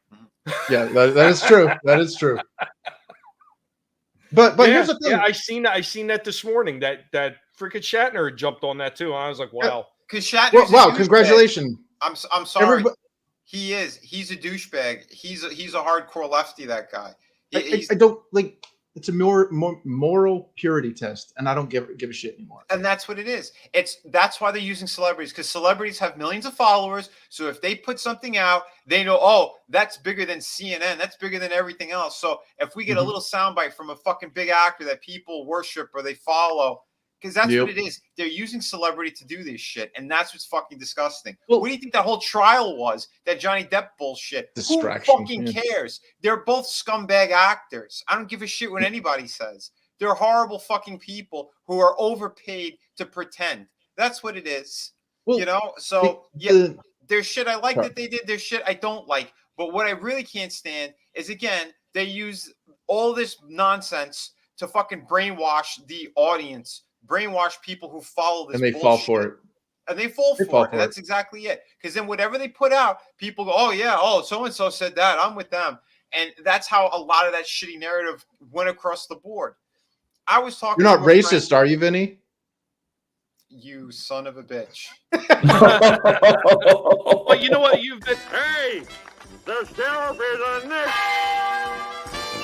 Yeah, that is true. That is true. But here's the thing. Yeah, I seen that this morning. That freaking Shatner jumped on that too. I was like, wow. Because Shatner. Wow! Congratulations. I'm sorry. He is. He's a douchebag. He's a hardcore lefty. That guy. I don't like. It's a more moral purity test, and I don't give a shit anymore. And that's what it is. That's why they're using celebrities, because celebrities have millions of followers. So if they put something out, they know, oh, that's bigger than CNN. That's bigger than everything else. So if we get a little soundbite from a fucking big actor that people worship or they follow, because that's what it is. They're using celebrity to do this shit, and that's what's fucking disgusting. Well, what do you think that whole trial was? That Johnny Depp bullshit? Distraction. Who fucking cares? They're both scumbag actors. I don't give a shit what anybody says. They're horrible fucking people who are overpaid to pretend. That's what it is. Well, you know? So, there's shit I like that they did. There's shit I don't like. But what I really can't stand is, again, they use all this nonsense to fucking brainwash the audience, brainwash people who follow this and they bullshit. fall for it. And they fall for it. And that's exactly it. Because then whatever they put out, people go, oh, yeah, oh, so-and-so said that. I'm with them. And that's how a lot of that shitty narrative went across the board. I was talking. You're not racist, are you, Vinny? You son of a bitch. But you know what? Hey, the sheriff is in this.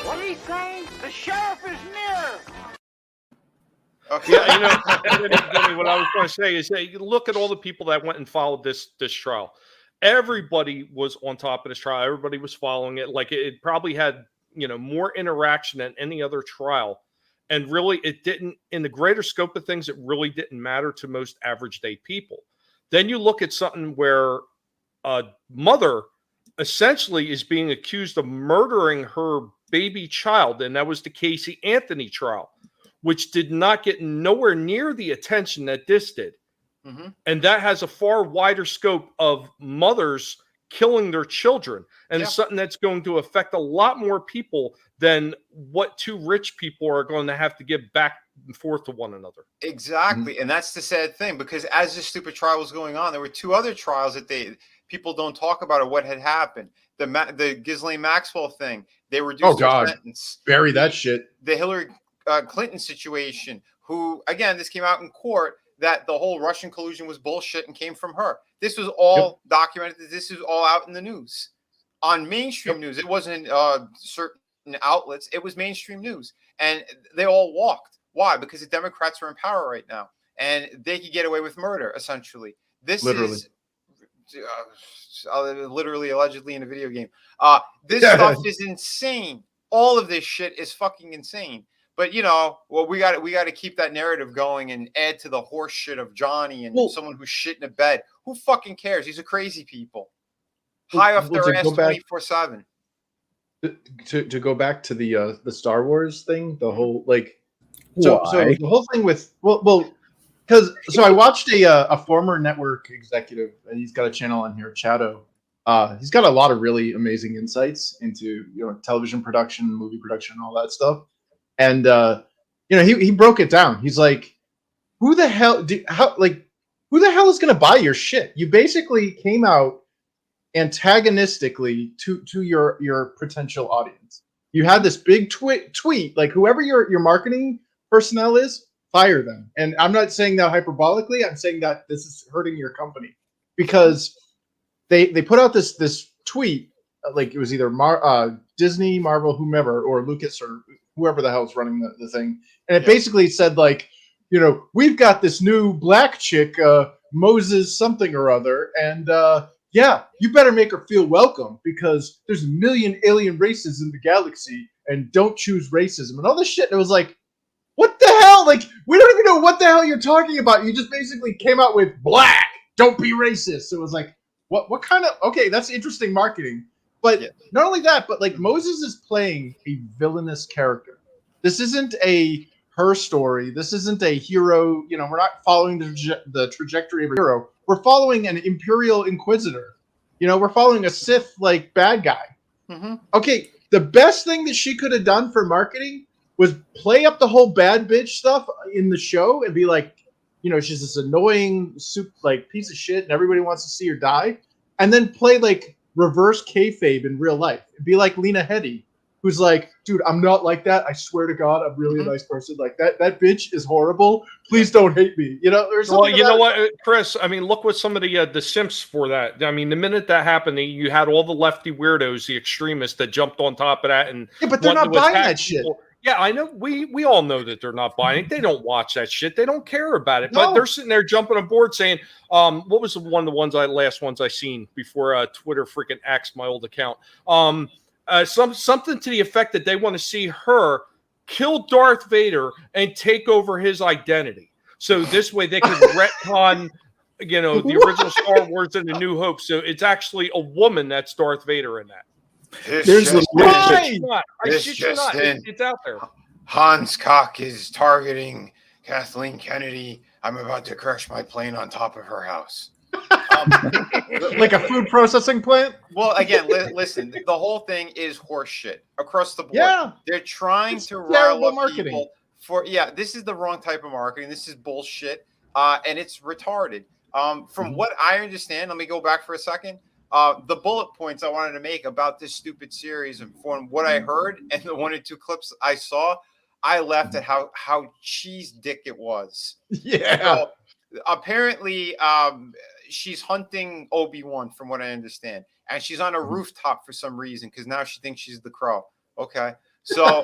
What are you saying? The sheriff is near. Okay. Yeah, you know, what I was going to say is, hey, look at all the people that went and followed this trial. Everybody was on top of this trial. Everybody was following it. Like it probably had, more interaction than any other trial. And really, it didn't, in the greater scope of things, it really didn't matter to most average day people. Then you look at something where a mother essentially is being accused of murdering her baby child. And that was the Casey Anthony trial, which did not get nowhere near the attention that this did. Mm-hmm. And that has a far wider scope of mothers killing their children. And it's something that's going to affect a lot more people than what two rich people are going to have to give back and forth to one another. Exactly. Mm-hmm. And that's the sad thing, because as this stupid trial was going on, there were two other trials that people don't talk about, or what had happened. The Ghislaine Maxwell thing, they reduced their sentence. Bury that shit. The Hillary Clinton situation, who, again, this came out in court, that the whole Russian collusion was bullshit and came from her. This was all documented. This is all out in the news, on mainstream news. It wasn't certain outlets. It was mainstream news, and they all walked. Why? Because the Democrats are in power right now, and they could get away with murder. Essentially, this is literally, allegedly, in a video game. This stuff is insane. All of this shit is fucking insane. But we got to keep that narrative going and add to the horse shit of Johnny and someone who's shit in a bed. Who fucking cares? These are crazy people, high off their ass 24/7. To go back to the Star Wars thing, the whole so the whole thing with because I watched a former network executive, and he's got a channel on here, Chato. He's got a lot of really amazing insights into television production, movie production, and all that stuff. And he broke it down. He's like, who the hell is going to buy your shit? You basically came out antagonistically to your potential audience. You had this big tweet, like whoever your marketing personnel is, fire them. And I'm not saying that hyperbolically. I'm saying that this is hurting your company, because they put out this tweet, like it was either Disney, Marvel, whomever, or Lucas, or whoever the hell's running the thing. And it basically said, like, we've got this new black chick, Moses something or other, and you better make her feel welcome, because there's a million alien races in the galaxy, and don't choose racism and all this shit. And it was like, what the hell? Like, we don't even know what the hell you're talking about. You just basically came out with black, don't be racist. So it was like, what kind of, okay, that's interesting marketing. But not only that, but like Moses is playing a villainous character. This isn't her story. This isn't a hero. We're not following the trajectory of a hero. We're following an Imperial Inquisitor. We're following a Sith bad guy. Mm-hmm. Okay, the best thing that she could have done for marketing was play up the whole bad bitch stuff in the show and be like, she's this annoying piece of shit, and everybody wants to see her die, and then play reverse kayfabe in real life. It'd be like Lena Headey, who's like, dude, I'm not like that. I swear to God, I'm really a nice person. Like that bitch is horrible. Please don't hate me. Well, you know what, Chris? I mean, look what some of the simps for that. I mean, the minute that happened, you had all the lefty weirdos, the extremists that jumped on top of that, and but they're not buying that shit. Yeah, I know. We all know that they're not buying it. They don't watch that shit. They don't care about it. But No. they're sitting there jumping on board saying, what was the last ones I seen before Twitter freaking axed my old account? Something to the effect that they want to see her kill Darth Vader and take over his identity. So this way they could retcon, the original Star Wars and the New Hope. So it's actually a woman that's Darth Vader in that. There's the It's out there. Hans Koch is targeting Kathleen Kennedy. I'm about to crash my plane on top of her house. Like a food processing plant. Well, again, listen. The whole thing is horseshit across the board. Yeah, they're trying it's to rile terrible up marketing. people for. Yeah, this is the wrong type of marketing. This is bullshit, and it's retarded. From what I understand, let me go back for a second. The bullet points I wanted to make about this stupid series, and from what I heard and the 1 or 2 clips I saw, I laughed at how cheese dick it was. Yeah. So, apparently, she's hunting Obi-Wan, from what I understand, and she's on a rooftop for some reason because now she thinks she's the Crow. Okay, so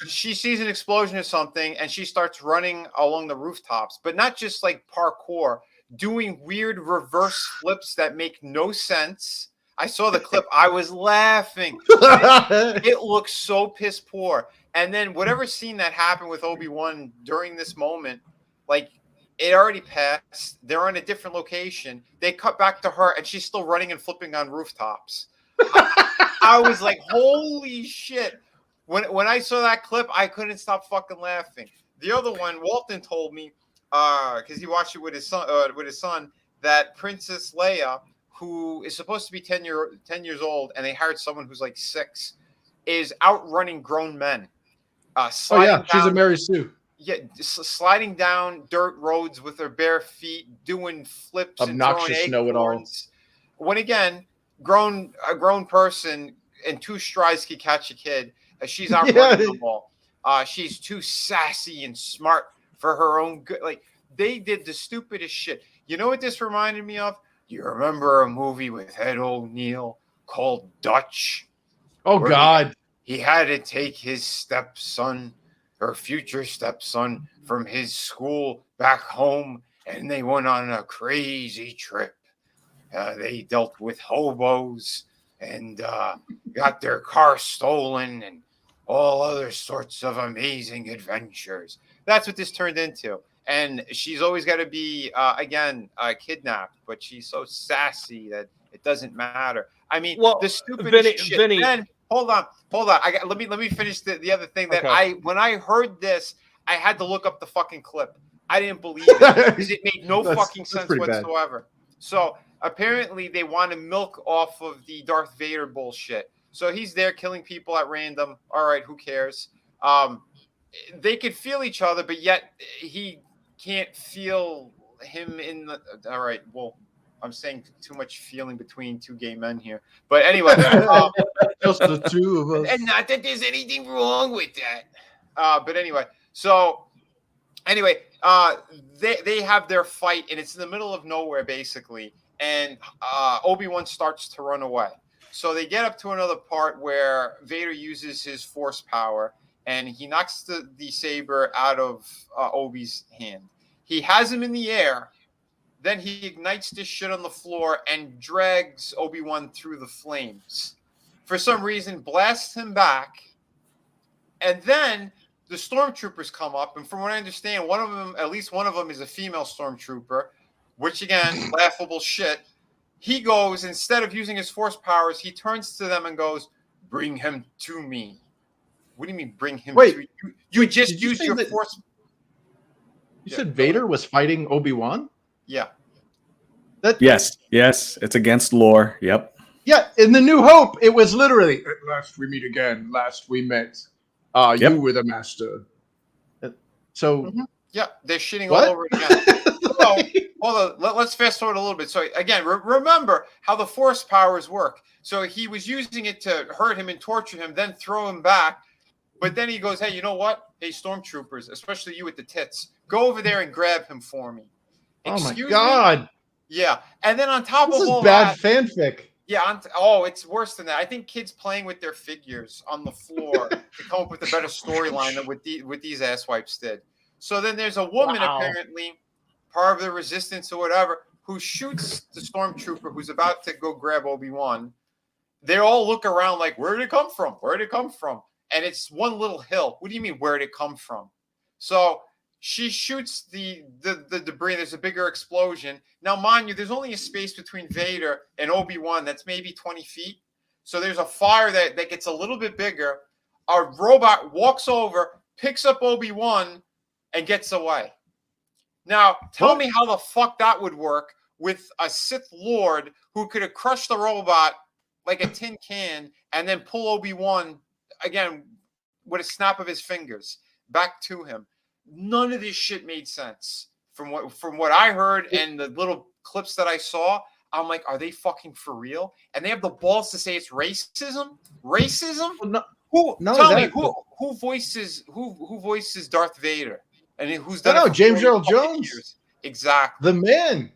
she sees an explosion or something, and she starts running along the rooftops, but not just like parkour, doing weird reverse flips that make no sense. I saw the clip. I was laughing. It looks so piss poor. And then whatever scene that happened with Obi-Wan during this moment, like, it already passed. They're on a different location. They cut back to her, and she's still running and flipping on rooftops. I was like, holy shit. When I saw that clip, I couldn't stop fucking laughing. The other one, Walton told me, because he watched it with his son, that Princess Leia, who is supposed to be 10 years old, and they hired someone who's like 6, is outrunning grown men. She's a Mary Sue. Yeah, sliding down dirt roads with her bare feet, doing flips, obnoxious and know-it-all. When again, a grown person in 2 strides can catch a kid. She's outrunning them all. She's too sassy and smart for her own good. Like, they did the stupidest shit. You know what this reminded me of? You remember a movie with Ed O'Neill called Dutch? Oh, God. He had to take his stepson, or future stepson, from his school back home, and they went on a crazy trip. They dealt with hobos and got their car stolen and all other sorts of amazing adventures. That's what this turned into. And she's always got to be, kidnapped, but she's so sassy that it doesn't matter. I mean, the stupidest shit. Vinny, then, hold on. Let me finish the other thing that when I heard this, I had to look up the fucking clip. I didn't believe it because it made no fucking sense whatsoever. Bad. So apparently they want to milk off of the Darth Vader bullshit. So he's there killing people at random. All right, who cares? They could feel each other, but yet he can't feel him in the. All right, well, I'm saying too much feeling between 2 gay men here. But anyway, just the 2 of us. And not that there's anything wrong with that. But anyway, so anyway, they have their fight, and it's in the middle of nowhere, basically. And Obi-Wan starts to run away. So they get up to another part where Vader uses his force power, and he knocks the saber out of Obi's hand. He has him in the air. Then he ignites this shit on the floor and drags Obi-Wan through the flames. For some reason, blasts him back. And then the stormtroopers come up. And from what I understand, at least one of them is a female stormtrooper, which, again, laughable shit. He goes, instead of using his force powers, he turns to them and goes, "Bring him to me." What do you mean, bring him to you? You just used your force. You said Vader was fighting Obi-Wan? Yeah. Yes, it's against lore. Yep. Yeah, in The New Hope, it was literally, "At last we meet again, last we met. You were the master." So, yeah, they're shitting all over it again. So, hold on, let's fast forward a little bit. So, again, remember how the force powers work. So he was using it to hurt him and torture him, then throw him back. But then he goes, "Hey, you know what? Hey, stormtroopers, especially you with the tits, go over there and grab him for me." Oh my God. Yeah. And then on top This of all is bad that, fanfic. Yeah. It's worse than that. I think kids playing with their figures on the floor to come up with a better storyline than what these asswipes did. So then there's a woman apparently, part of the resistance or whatever, who shoots the stormtrooper who's about to go grab Obi-Wan. They all look around like, where did it come from? Where did it come from? And it's one little hill. What do you mean, where did it come from? So she shoots the debris. There's a bigger explosion. Now, mind you, there's only a space between Vader and Obi-Wan that's maybe 20 feet. So there's a fire that gets a little bit bigger. A robot walks over, picks up Obi-Wan, and gets away. Now, tell me how the fuck that would work with a Sith Lord who could have crushed the robot like a tin can and then pull Obi-Wan, again, with a snap of his fingers back to him. None of this shit made sense from what I heard and the little clips that I saw. I'm like, are they fucking for real? And they have the balls to say it's racism? Racism? Well, Who voices Darth Vader? And who's done it? James Earl Jones. Years. Exactly. The man.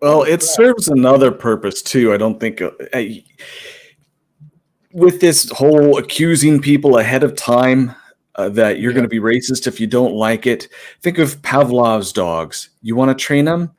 Well, it serves another purpose too. I don't think with this whole accusing people ahead of time that you're going to be racist if you don't like it. Think of Pavlov's dogs. You want to train them,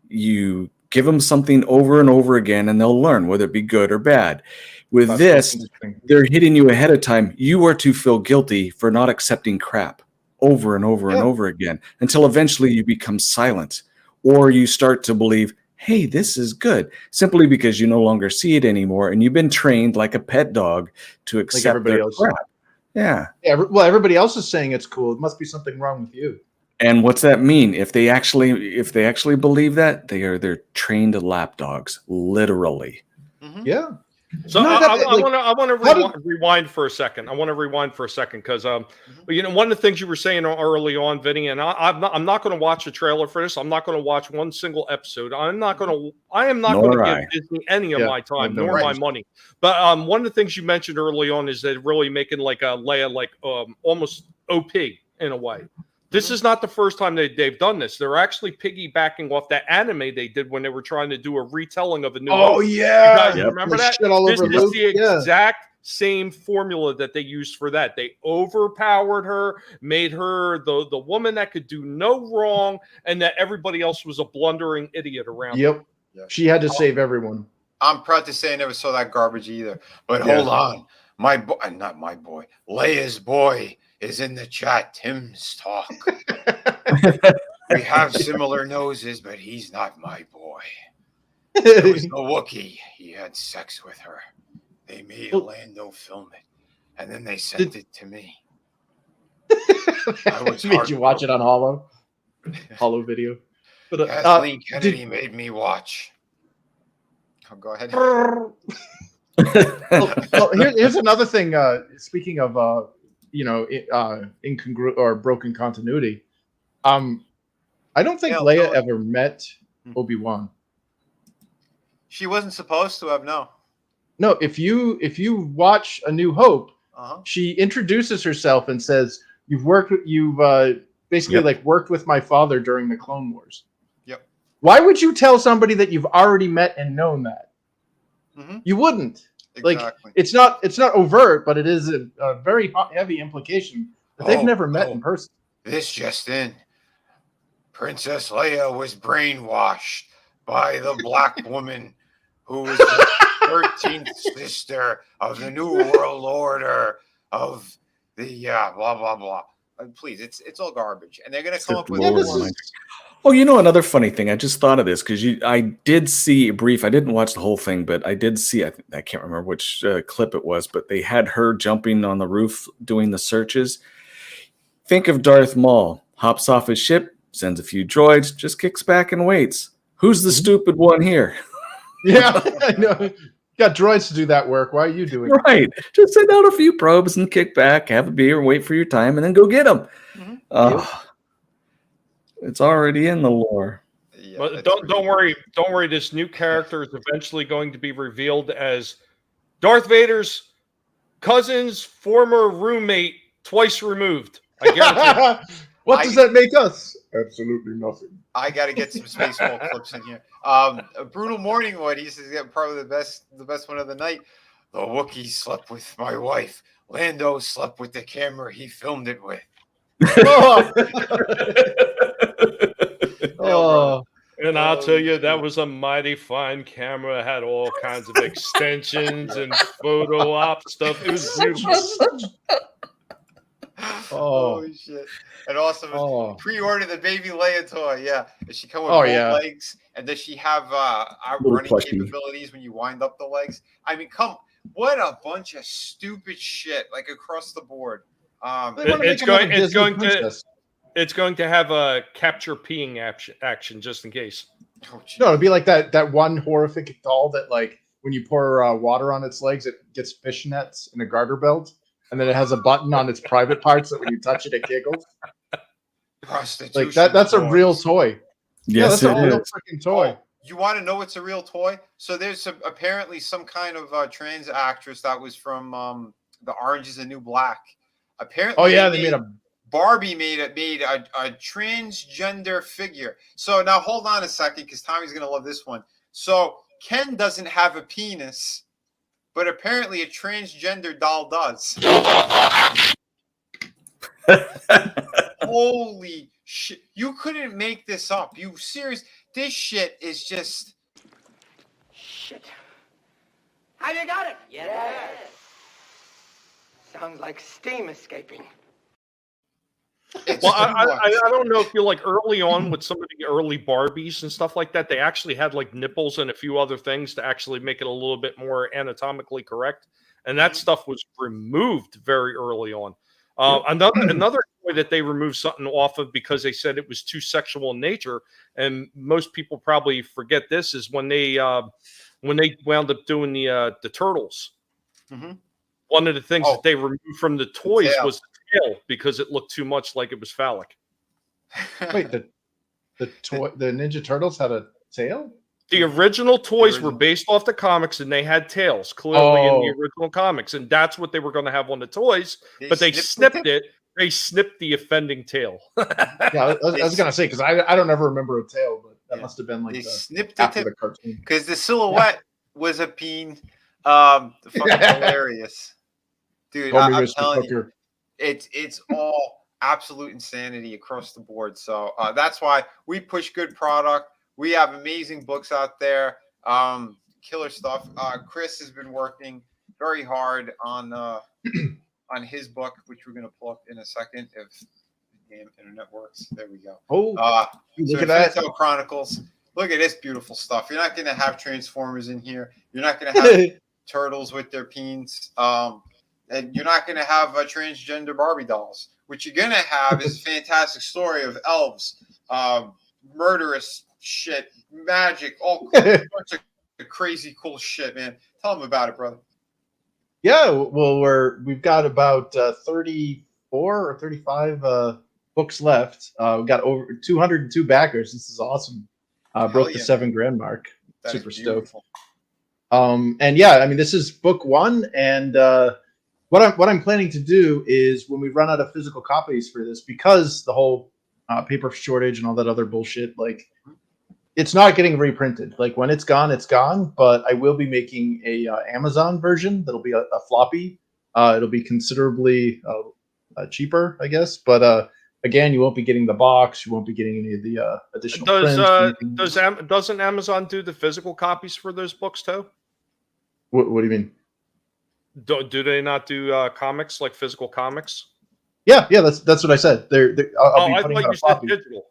you give them something over and over again, and they'll learn whether it be good or bad. With this, they're hitting you ahead of time. You are to feel guilty for not accepting crap over and over and over again until eventually you become silent, or you start to believe, hey, this is good, simply because you no longer see it anymore and you've been trained like a pet dog to accept their crap. Yeah. Well, everybody else is saying it's cool. It must be something wrong with you. And what's that mean? If they actually believe that, they're trained lapdogs, literally. Mm-hmm. Yeah. So I want to rewind for a second. Because one of the things you were saying early on, Vinny, and I'm not going to watch a trailer for this. I'm not going to watch one single episode. I am not going to give Disney any of my time nor my money. But one of the things you mentioned early on is that really making like a Leia like almost OP in a way. This is not the first time they've done this. They're actually piggybacking off that anime they did when they were trying to do a retelling of a new. Oh, yeah. You guys remember that? This is the exact same formula that they used for that. They overpowered her, made her the woman that could do no wrong, and that everybody else was a blundering idiot around. Yep. Yeah. She had to save everyone. I'm proud to say I never saw that garbage either. But hold on. Not my boy. Leia's boy is in the chat. Tim's talk. We have similar noses, but he's not my boy. There was no Wookiee. He had sex with her. They made Lando film it, and then they sent it to me. Made you watch it on Holo video. But Kathleen Kennedy made me watch. Oh, go ahead. well, here's another thing. Speaking of incongruent or broken continuity, I don't think Leia ever met Obi-Wan. She wasn't supposed to have. No, if you watch A New Hope, she introduces herself and says, "You've basically like worked with my father during the Clone Wars." Yep. Why would you tell somebody that you've already met and known that? Mm-hmm. You wouldn't. Exactly. Like it's not overt, but it is a very heavy implication that they've never met in person. This just in: Princess Leia was brainwashed by the black woman who was the 13th sister of the New World Order of the blah blah blah. Please, it's all garbage, and they're gonna come up with. Oh, another funny thing. I just thought of this because I did see a brief. I didn't watch the whole thing, but I did see. I can't remember which clip it was, but they had her jumping on the roof doing the searches. Think of Darth Maul. Hops off his ship, sends a few droids, just kicks back and waits. Who's the stupid one here? Yeah, I know. Got droids to do that work. Why are you doing it? Right. Just send out a few probes and kick back, have a beer, wait for your time, and then go get them. Mm-hmm. It's already in the lore. Yeah, but don't worry. Don't worry. This new character is eventually going to be revealed as Darth Vader's cousin's former roommate, twice removed. I guarantee. What does that make us? Absolutely nothing. I got to get some Spaceball clips in here. Brutal Morningwood, he says, yeah, probably the best one of the night. The Wookiee slept with my wife. Lando slept with the camera he filmed it with. Oh. Oh. And I'll tell you, that was a mighty fine camera. It had all kinds of extensions and photo op stuff. It was beautiful. Holy shit. And also pre-order the baby Leia toy. Yeah. Does she come with both legs? And does she have running capabilities when you wind up the legs? I mean, what a bunch of stupid shit, like across the board. It's going to have a capture peeing action just in case. Oh, no, it'd be like that one horrific doll that, like, when you pour water on its legs, it gets fishnets and a garter belt, and then it has a button on its private parts that when you touch it, it giggles. Prostitution. Like that's a real toy. Yes, that's a real freaking toy. Oh, you want to know what's a real toy? So there's apparently some kind of trans actress that was from The Orange Is the New Black. Apparently, Barbie made a transgender figure. So now hold on a second, because Tommy's gonna love this one. So Ken doesn't have a penis, but apparently a transgender doll does. Holy shit! You couldn't make this up. You serious? This shit is just shit. Have you got it? Yes. Sounds like steam escaping. Well, I don't know if you're like early on with some of the early Barbies and stuff like that. They actually had like nipples and a few other things to actually make it a little bit more anatomically correct, and that stuff was removed very early on. Another way that they removed something off of because they said it was too sexual in nature, and most people probably forget this, is when they wound up doing the turtles. Mm-hmm. One of the things that they removed from the toys was the tail because it looked too much like it was phallic. Wait, the Ninja Turtles had a tail? The original toys were based off the comics, and they had tails clearly in the original comics, and that's what they were going to have on the toys. But they snipped it. They snipped the offending tail. Yeah, I was going to say, because I don't ever remember a tail, but that must have been like snipped after the cartoon. Because the silhouette was a peen. Fucking hilarious. Dude, I'm telling you, it's all absolute insanity across the board. So that's why we push good product. We have amazing books out there, killer stuff. Chris has been working very hard on his book, which we're going to pull up in a second if the damn internet works. There we go. Oh, look at that. Chronicles. Look at this beautiful stuff. You're not going to have Transformers in here. You're not going to have turtles with their peens. And you're not going to have transgender Barbie dolls. What you're going to have is a fantastic story of elves, murderous shit, magic, all sorts of crazy cool shit, man. Tell them about it, brother. Yeah, well, we've got about 34 or 35 books left. We've got over 202 backers. This is awesome. Broke the $7,000 mark. That Super stoked. And yeah, I mean, this is book one, and what I'm planning to do is when we run out of physical copies for this, because the whole paper shortage and all that other bullshit, like, it's not getting reprinted. Like, when it's gone, it's gone. But I will be making a Amazon version that'll be a floppy. It'll be considerably cheaper, I guess. But again, you won't be getting the box. You won't be getting any of the additional prints. Doesn't Amazon do the physical copies for those books too? What do you mean? Do they not do comics, like physical comics? Yeah, that's what I said. I thought you said digital.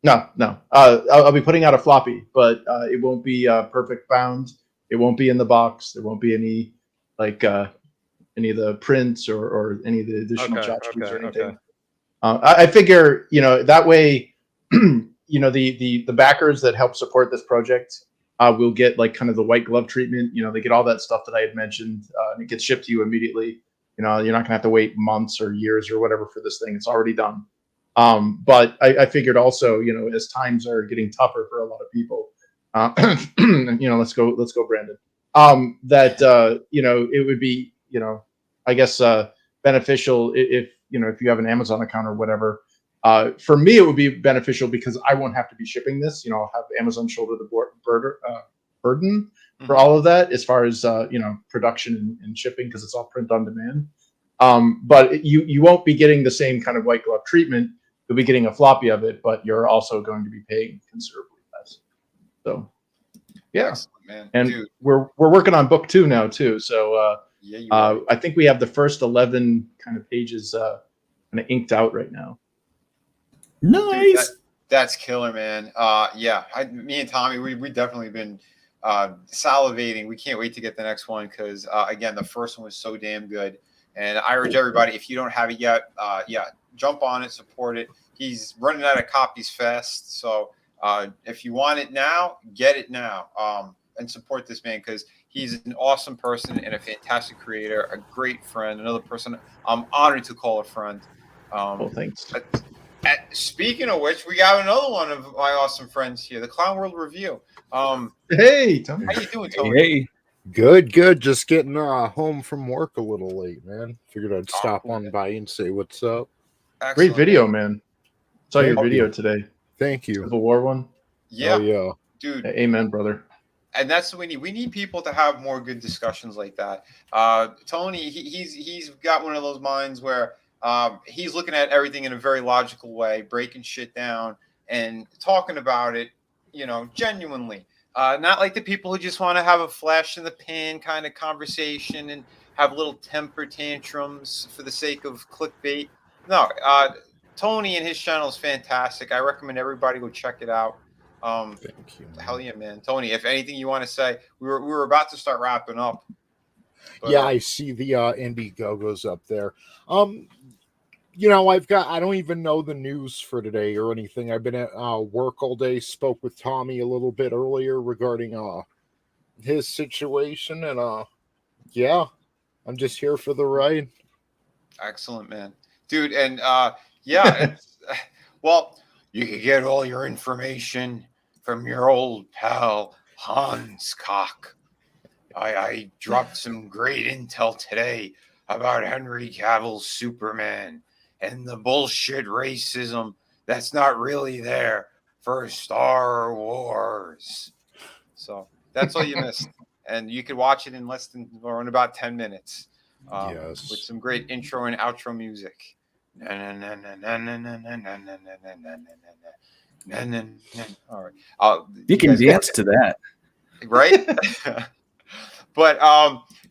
No. I'll be putting out a floppy, but it won't be perfect bound. It won't be in the box. There won't be any any of the prints or any of the additional tchotchkes or anything. I figure, that way, the backers that help support this project will get like kind of the white glove treatment. They get all that stuff that I had mentioned, and it gets shipped to you immediately. You're not gonna have to wait months or years or whatever for this thing. It's already done. But I figured also, as times are getting tougher for a lot of people, let's go, Brandon. That it would be, I guess, beneficial if you have an Amazon account or whatever, For me, it would be beneficial because I won't have to be shipping this. I'll have Amazon shoulder the burden for all of that as far as production and shipping, because it's all print on demand. But you won't be getting the same kind of white glove treatment. You'll be getting a floppy of it, but you're also going to be paying considerably less. So, yeah. Excellent, man. And Dude. we're working on book 2 now too. So I think we have the first 11 kind of pages kind of inked out right now. Nice. Dude, that's killer, man. Me and Tommy, we definitely been salivating. We can't wait to get the next one because again, the first one was so damn good. And I urge everybody, if you don't have it yet, jump on it, support it. He's running out of copies fast, so if you want it now, get it now, and support this man because he's an awesome person and a fantastic creator, a great friend, another person I'm honored to call a friend. Well, thanks. Speaking of which, we got another one of my awesome friends here, the Clown World Review. Hey, Tony. How you doing, Tony? Hey. Good. Just getting home from work a little late, man. Figured I'd stop on by and say what's up. Excellent. Great video, man. Saw your video today. Thank you. Civil War one. Yeah, yeah, dude. Amen, brother. And that's what we need. We need people to have more good discussions like that. Tony, he's got one of those minds where he's looking at everything in a very logical way, breaking shit down and talking about it, genuinely. Not like the people who just want to have a flash in the pan kind of conversation and have little temper tantrums for the sake of clickbait. No, Tony and his channel is fantastic. I recommend everybody go check it out. thank you. Hell yeah, man. Tony, if anything you want to say, we were about to start wrapping up. But, Yeah, I see the Indiegogos up there. I don't even know the news for today or anything. I've been at work all day, spoke with Tommy a little bit earlier regarding his situation, and I'm just here for the ride. Excellent, man. Dude, and well, you can get all your information from your old pal Hans Cock. I dropped some great intel today about Henry Cavill's Superman and the bullshit racism that's not really there for Star Wars. So that's all you missed. And you could watch it in in about 10 minutes. Yes. With some great intro and outro music. All right. You can dance to that. Right? But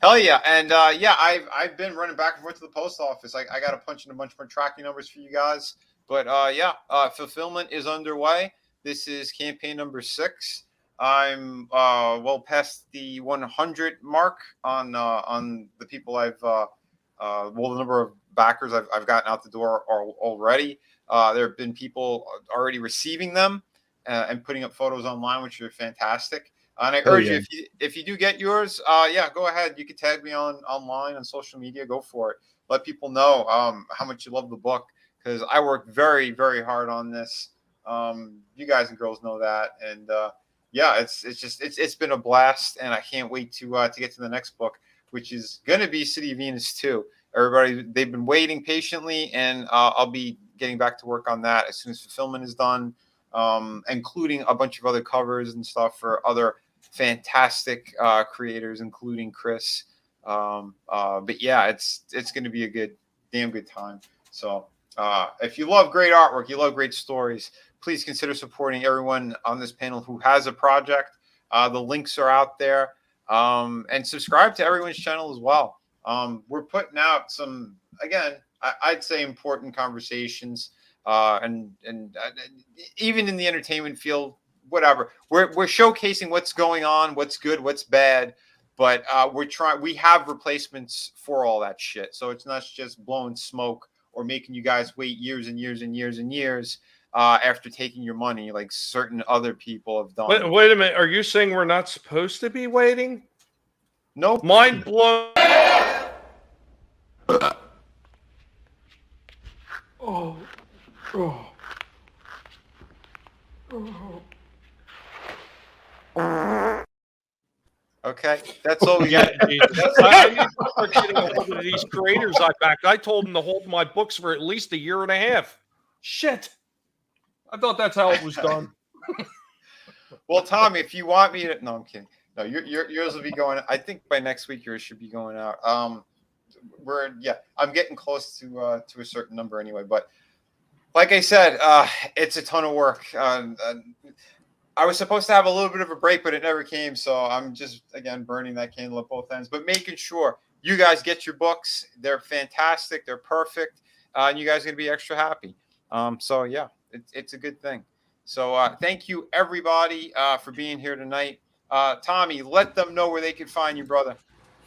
hell yeah. And I've been running back and forth to the post office. I got to punch in a bunch more tracking numbers for you guys. But fulfillment is underway. This is campaign number 6. I'm well past the 100 mark on the people the number of backers I've gotten out the door already. There have been people already receiving them and putting up photos online, which are fantastic. And I urge you, if you do get yours, go ahead. You can tag me online on social media. Go for it. Let people know how much you love the book, because I worked very, very hard on this. You guys and girls know that, and it's been a blast, and I can't wait to get to the next book, which is going to be City of Venus 2. Everybody, they've been waiting patiently, and I'll be getting back to work on that as soon as fulfillment is done, including a bunch of other covers and stuff for other fantastic creators, including Chris. But yeah, it's going to be a damn good time. So if you love great artwork, you love great stories, please consider supporting everyone on this panel who has a project. The links are out there, and subscribe to everyone's channel as well. We're putting out some, again, I'd say important conversations, and even in the entertainment field, whatever. We're showcasing what's going on, what's good, what's bad, but we have replacements for all that shit. So it's not just blowing smoke or making you guys wait years and years and years and years after taking your money, like certain other people have done. Wait a minute. Are you saying we're not supposed to be waiting? Nope. Mind blown. Okay, that's all we got. I need to start getting a hold of these creators I backed. I told them to hold my books for at least a year and a half. Shit. I thought that's how it was done. Well, Tommy, if you want me to, no, I'm kidding. No, yours will be going. I think by next week yours should be going out. I'm getting close to a certain number anyway. But like I said, it's a ton of work. I was supposed to have a little bit of a break, but it never came. So I'm just again burning that candle at both ends, but making sure you guys get your books. They're fantastic. They're perfect, and you guys are gonna be extra happy. So yeah, it's a good thing. So thank you everybody for being here tonight. Tommy, let them know where they can find you, brother.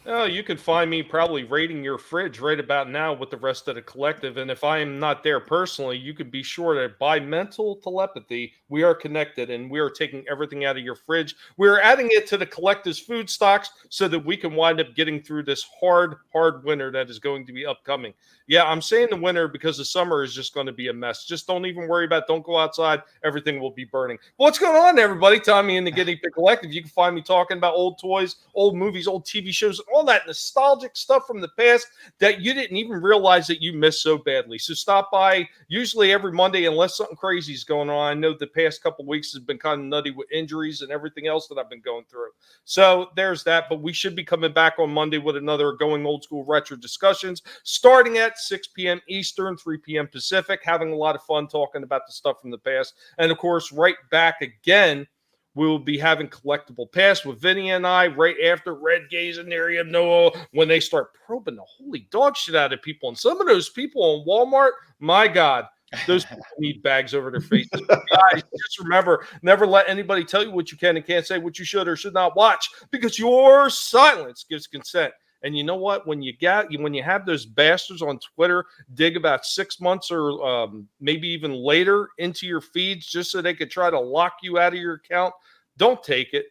Oh, you can find me probably raiding your fridge right about now with the rest of the collective. And if I am not there personally, you can be sure that by mental telepathy, we are connected and we are taking everything out of your fridge. We're adding it to the collective's food stocks so that we can wind up getting through this hard winter that is going to be upcoming. Yeah, I'm saying the winter because the summer is just going to be a mess. Just don't even worry about it. Don't go outside. Everything will be burning. What's going on, everybody? Tommy in the Guinea Pig Collective. You can find me talking about old toys, old movies, old TV shows, all that nostalgic stuff from the past that you didn't even realize that you missed so badly. So stop by usually every Monday unless something crazy is going on. I know the past couple of weeks has been kind of nutty with injuries and everything else that I've been going through. So there's that, but we should be coming back on Monday with another Going Old School Retro discussions starting at 6 p.m. Eastern, 3 p.m. Pacific, having a lot of fun talking about the stuff from the past. And of course, right back again, we will be having Collectible Pass with Vinny and I right after Red Gaze and Area of Noah when they start probing the holy dog shit out of people. And some of those people in Walmart, my God, those people need bags over their faces. Guys, just remember, never let anybody tell you what you can and can't say, what you should or should not watch, because your silence gives consent. And you know what? When you have those bastards on Twitter dig about 6 months or maybe even later into your feeds just so they could try to lock you out of your account, don't take it.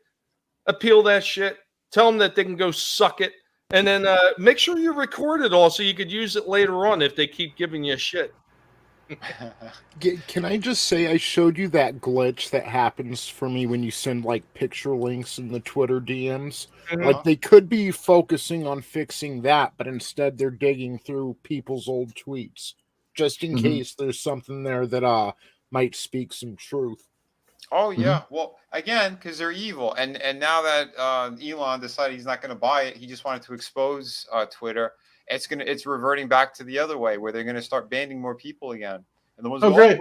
Appeal that shit. Tell them that they can go suck it. And then make sure you record it all so you could use it later on if they keep giving you shit. Can I just say I showed you that glitch that happens for me when you send like picture links in the Twitter DMs? Like they could be focusing on fixing that, but instead they're digging through people's old tweets just in case there's something there that might speak some truth. Oh yeah, well again because they're evil, and now that Elon decided he's not going to buy it, he just wanted to expose Twitter. It's reverting back to the other way where they're going to start banning more people again. And the ones great.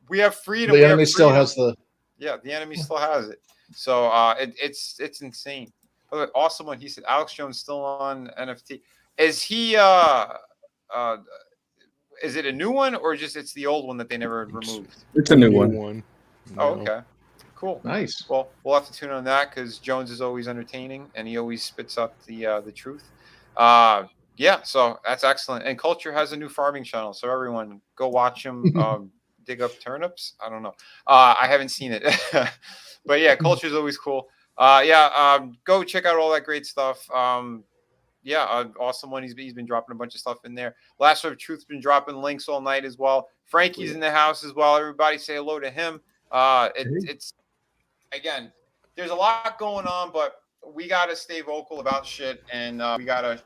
We have freedom. The enemy still has the the enemy still has it. So it's insane. But awesome one. He said Alex Jones still on NFT. Is he is it a new one or just it's the old one that they never removed? It's a new one. Oh, okay. Cool. nice. Well, we'll have to tune on that because Jones is always entertaining and he always spits up the truth. Yeah, so that's excellent. And Culture has a new farming channel, so everyone go watch him dig up turnips. I don't know. I haven't seen it, but yeah, Culture is always cool. Go check out all that great stuff. Awesome one. He's been dropping a bunch of stuff in there. Last of Truth's been dropping links all night as well. Frankie's in the house as well. Everybody say hello to him. It's again, there's a lot going on, but we got to stay vocal about shit, and we got to,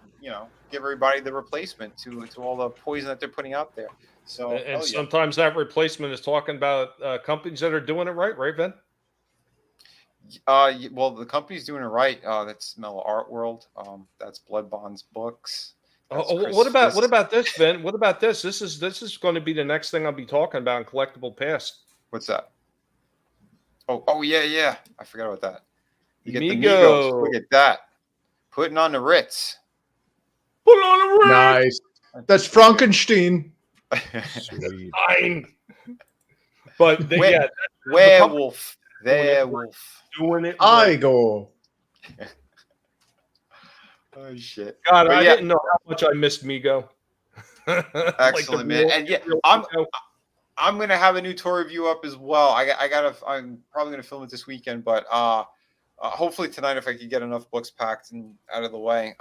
give everybody the replacement to all the poison that they're putting out there. So, and sometimes that replacement is talking about companies that are doing it right, Vin? Well, the company's doing it right. That's Mellow Art World. That's Blood Bonds Books. What about this, Vin? What about this? This is going to be the next thing I'll be talking about in Collectible Pass. What's that? Oh yeah. I forgot about that. You get the Migos. Migos. Look at that. Putting on the Ritz. Put on the Ritz. Nice. That's Frankenstein. Sweet. Fine. But werewolf. Werewolf. Doing it. I go. Oh shit. God, I didn't know how much I missed Migo. Excellent, man. And yeah, I'm gonna have a new toy review up as well. I'm probably gonna film it this weekend, but hopefully tonight if I could get enough books packed and out of the way.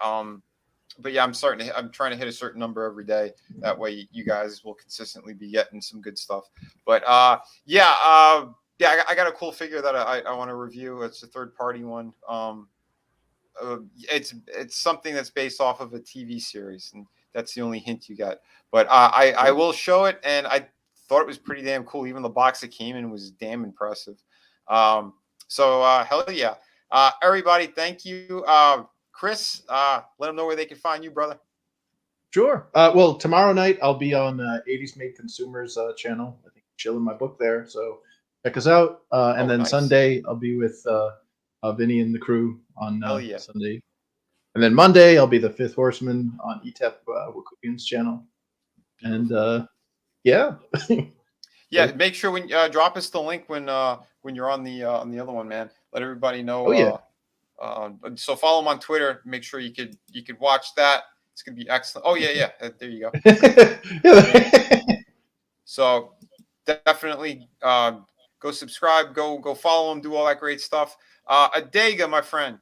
But yeah, I'm trying to hit a certain number every day. That way you guys will consistently be getting some good stuff. But I got a cool figure that I want to review. It's a third party one. It's something that's based off of a TV series, and that's the only hint you get. But I will show it, and I thought it was pretty damn cool. Even the box it came in was damn impressive. So hell yeah. Everybody, thank you. Chris, let them know where they can find you, brother. Sure. Well, tomorrow night I'll be on 80s Made Consumers channel. I think chilling my book there, so check us out. And then nice. Sunday I'll be with Vinny and the crew on yeah. Sunday. And then Monday I'll be the Fifth Horseman on ETEP Wakubian's channel. Beautiful. And yeah. Yeah, make sure when drop us the link when you're on the other one, man. Let everybody know. Oh yeah. So follow him on Twitter. Make sure you could watch that. It's gonna be excellent. Oh yeah. There you go. So definitely go subscribe, go follow him, do all that great stuff. Adega, my friend.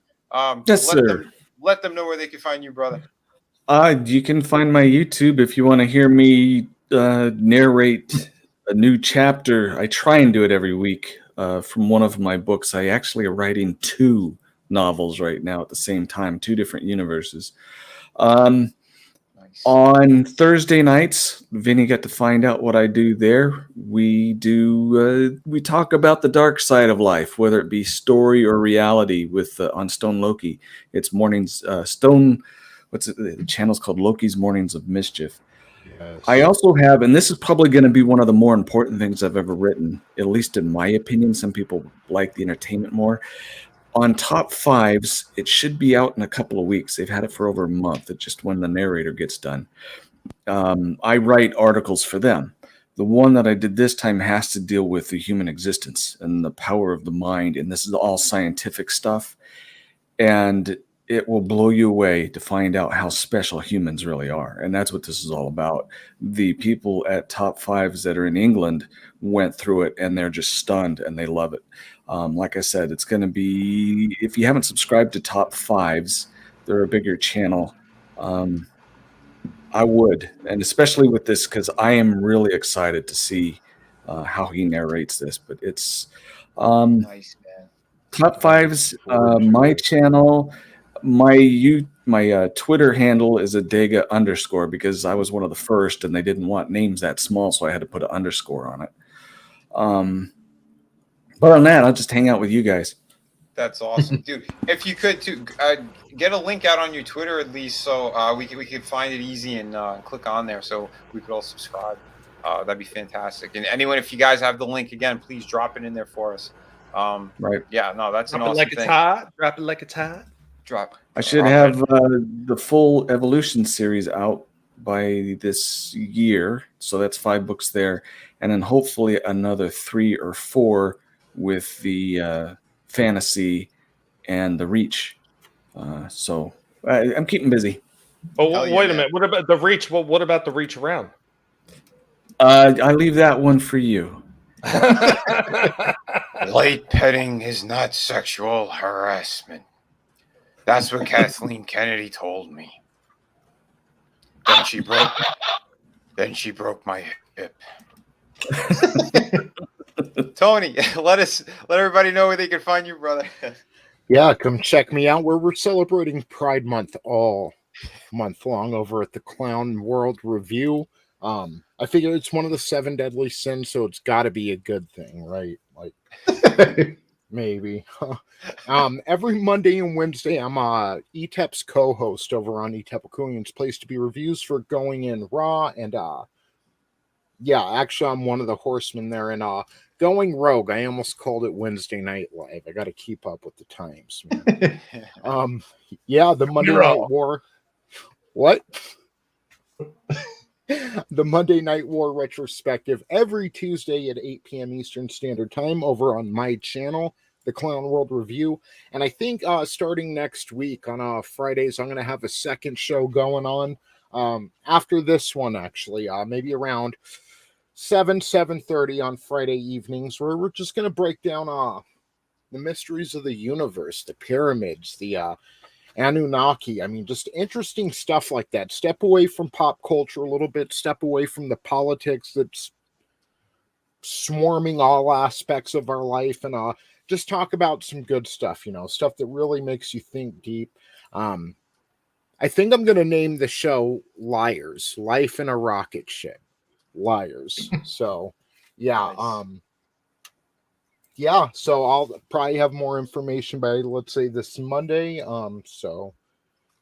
Yes, sir. Let them know where they can find you, brother. You can find my YouTube if you want to hear me narrate a new chapter. I try and do it every week from one of my books. I actually am writing 2 novels right now at the same time, 2 different universes. Nice. On Thursday nights, Vinny got to find out what I do there. We talk about the dark side of life, whether it be story or reality with on Stone Loki. It's mornings, the channel's called Loki's Mornings of Mischief. Yes. I also have, and this is probably going to be one of the more important things I've ever written, at least in my opinion. Some people like the entertainment more. On Top Fives, it should be out in a couple of weeks. They've had it for over a month. It's just when the narrator gets done. I write articles for them. The one that I did this time has to deal with the human existence and the power of the mind, and this is all scientific stuff. And it will blow you away to find out how special humans really are. And that's what this is all about. The people at Top Fives that are in England went through it, and they're just stunned, and they love it. Like I said, it's going to be, if you haven't subscribed to Top Fives, they're a bigger channel. I would, and especially with this, because I am really excited to see how he narrates this. But it's nice, man. Top Fives, my channel. My Twitter handle is Adega _ because I was one of the first and they didn't want names that small, so I had to put an underscore on it. But on that, I'll just hang out with you guys. That's awesome, dude. If you could get a link out on your Twitter at least, so we could find it easy and click on there, so we could all subscribe. That'd be fantastic. And anyone, if you guys have the link again, please drop it in there for us. Right. Yeah. No, that's drop an awesome like thing. It's hot. Drop it like it's hot. I should have the full Evolution series out by this year, so that's 5 books there, and then hopefully another 3 or 4 with the fantasy and the Reach. So I'm keeping busy. Oh, wait a minute. What about the Reach? Well, what about the Reach around? I leave that one for you. Light petting is not sexual harassment. That's what Kathleen Kennedy told me. Then she broke my hip. Tony, let everybody know where they can find you, brother. Yeah, come check me out where we're celebrating Pride Month all month long over at the Clown World Review. I figure it's one of the 7 deadly sins, so it's got to be a good thing, right? Like, maybe. Every Monday and Wednesday, I'm ETEP's co-host over on ETEP Wakubian's Place to Be Reviews for Going In Raw, and yeah, actually, I'm one of the horsemen there, and Going Rogue. I almost called it Wednesday Night Live. I got to keep up with the times, man. Yeah, the Monday Night War. What? The Monday Night War retrospective every Tuesday at 8 p.m. Eastern Standard Time over on my channel, the Clown World Review. And I think starting next week on Fridays, I'm going to have a second show going on after this one, actually, maybe around 7:30 on Friday evenings, where we're just going to break down the mysteries of the universe, the pyramids, the Anunnaki. I mean, just interesting stuff like that. Step away from pop culture a little bit, step away from the politics that's swarming all aspects of our life, and just talk about some good stuff, stuff that really makes you think deep. I think I'm going to name the show Liars, Life in a Rocket Ship. liars. So, yeah, Nice. yeah. So I'll probably have more information by, let's say, this Monday. So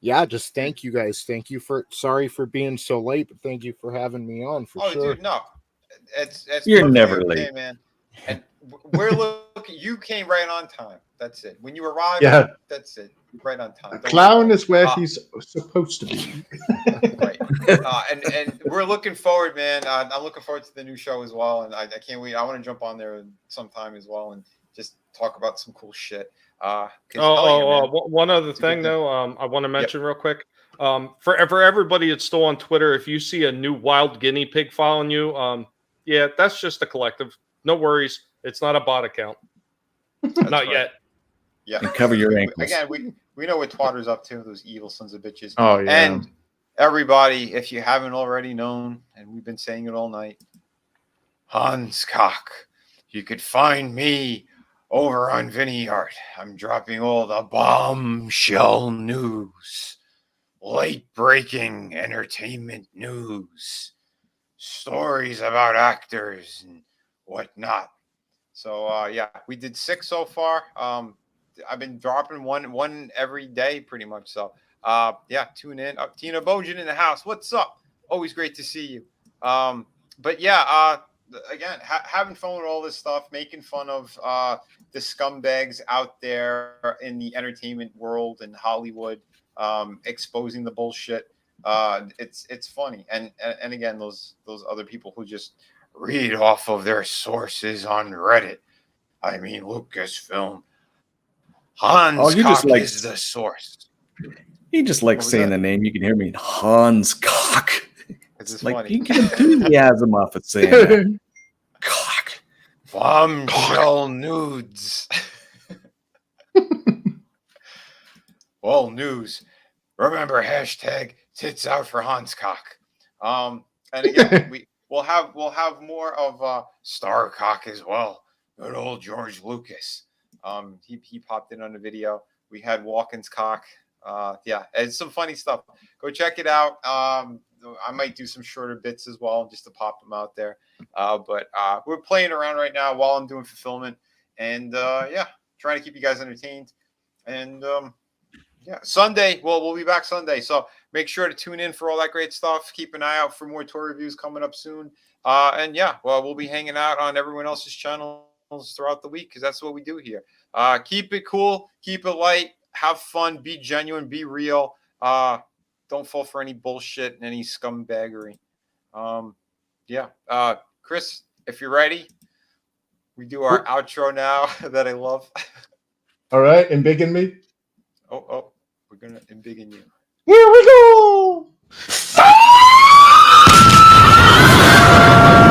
yeah, just thank you guys. Thank you for. Sorry for being so late, but thank you for having me on for Oh, sure. dude, no, it's You're perfectly never okay, late. man. And we're looking. You came right on time. That's it. When you arrived, Yeah. that's it. You're right on time. A Don't worry clown about is where it. he's supposed to be. Right. And we're looking forward, man. I'm looking forward to the new show as well, and I can't wait. I want to jump on there sometime as well and just talk about some cool shit. 'Cause hell yeah, man. One other It's a good thing thing. though, I want to mention real quick. For everybody that's still on Twitter, if you see a new wild guinea pig following you, yeah, that's just a collective. No worries, it's not a bot account. That's Not right. yet. Yeah. And cover your ankles. Again, we know what Twatter's up to, those evil sons of bitches. Oh yeah. And everybody, if you haven't already known, and we've been saying it all night, Hans Cock. You could find me over on Vinnieart. I'm dropping all the bombshell news, late breaking entertainment news, stories about actors and whatnot. So yeah, we did 6 so far. I've been dropping one every day pretty much. So yeah, tune in. Tina Bojan in the house. What's up? Always great to see you. But yeah, again, having fun with all this stuff, making fun of the scumbags out there in the entertainment world and Hollywood, exposing the bullshit. It's funny, and again, those other people who just read off of their sources on Reddit. I mean, Lucasfilm. Hans you just Cock like is the source. he just likes What was saying that? the name. You can hear me, Hans Cock. It's just Like funny. you get enthusiasm off of saying that. Cock. Bombshell nudes. Well, news. Remember hashtag tits out for Hans Cock. And again, we'll have more of Star Cock as well. Good old George Lucas. He popped in on the video. We had Walken's cock. Yeah, it's some funny stuff. Go check it out. I might do some shorter bits as well, just to pop them out there. But we're playing around right now while I'm doing fulfillment, and yeah, trying to keep you guys entertained. And yeah, Sunday. Well, we'll be back Sunday, so make sure to tune in for all that great stuff. Keep an eye out for more tour reviews coming up soon. And yeah, well, we'll be hanging out on everyone else's channels throughout the week because that's what we do here. Keep it cool, keep it light, have fun, be genuine, be real. Don't fall for any bullshit and any scumbaggery. Yeah, Chris, if you're ready, we do our outro now that I love. All right, embiggen me. Oh, we're gonna embiggen you. Here we go.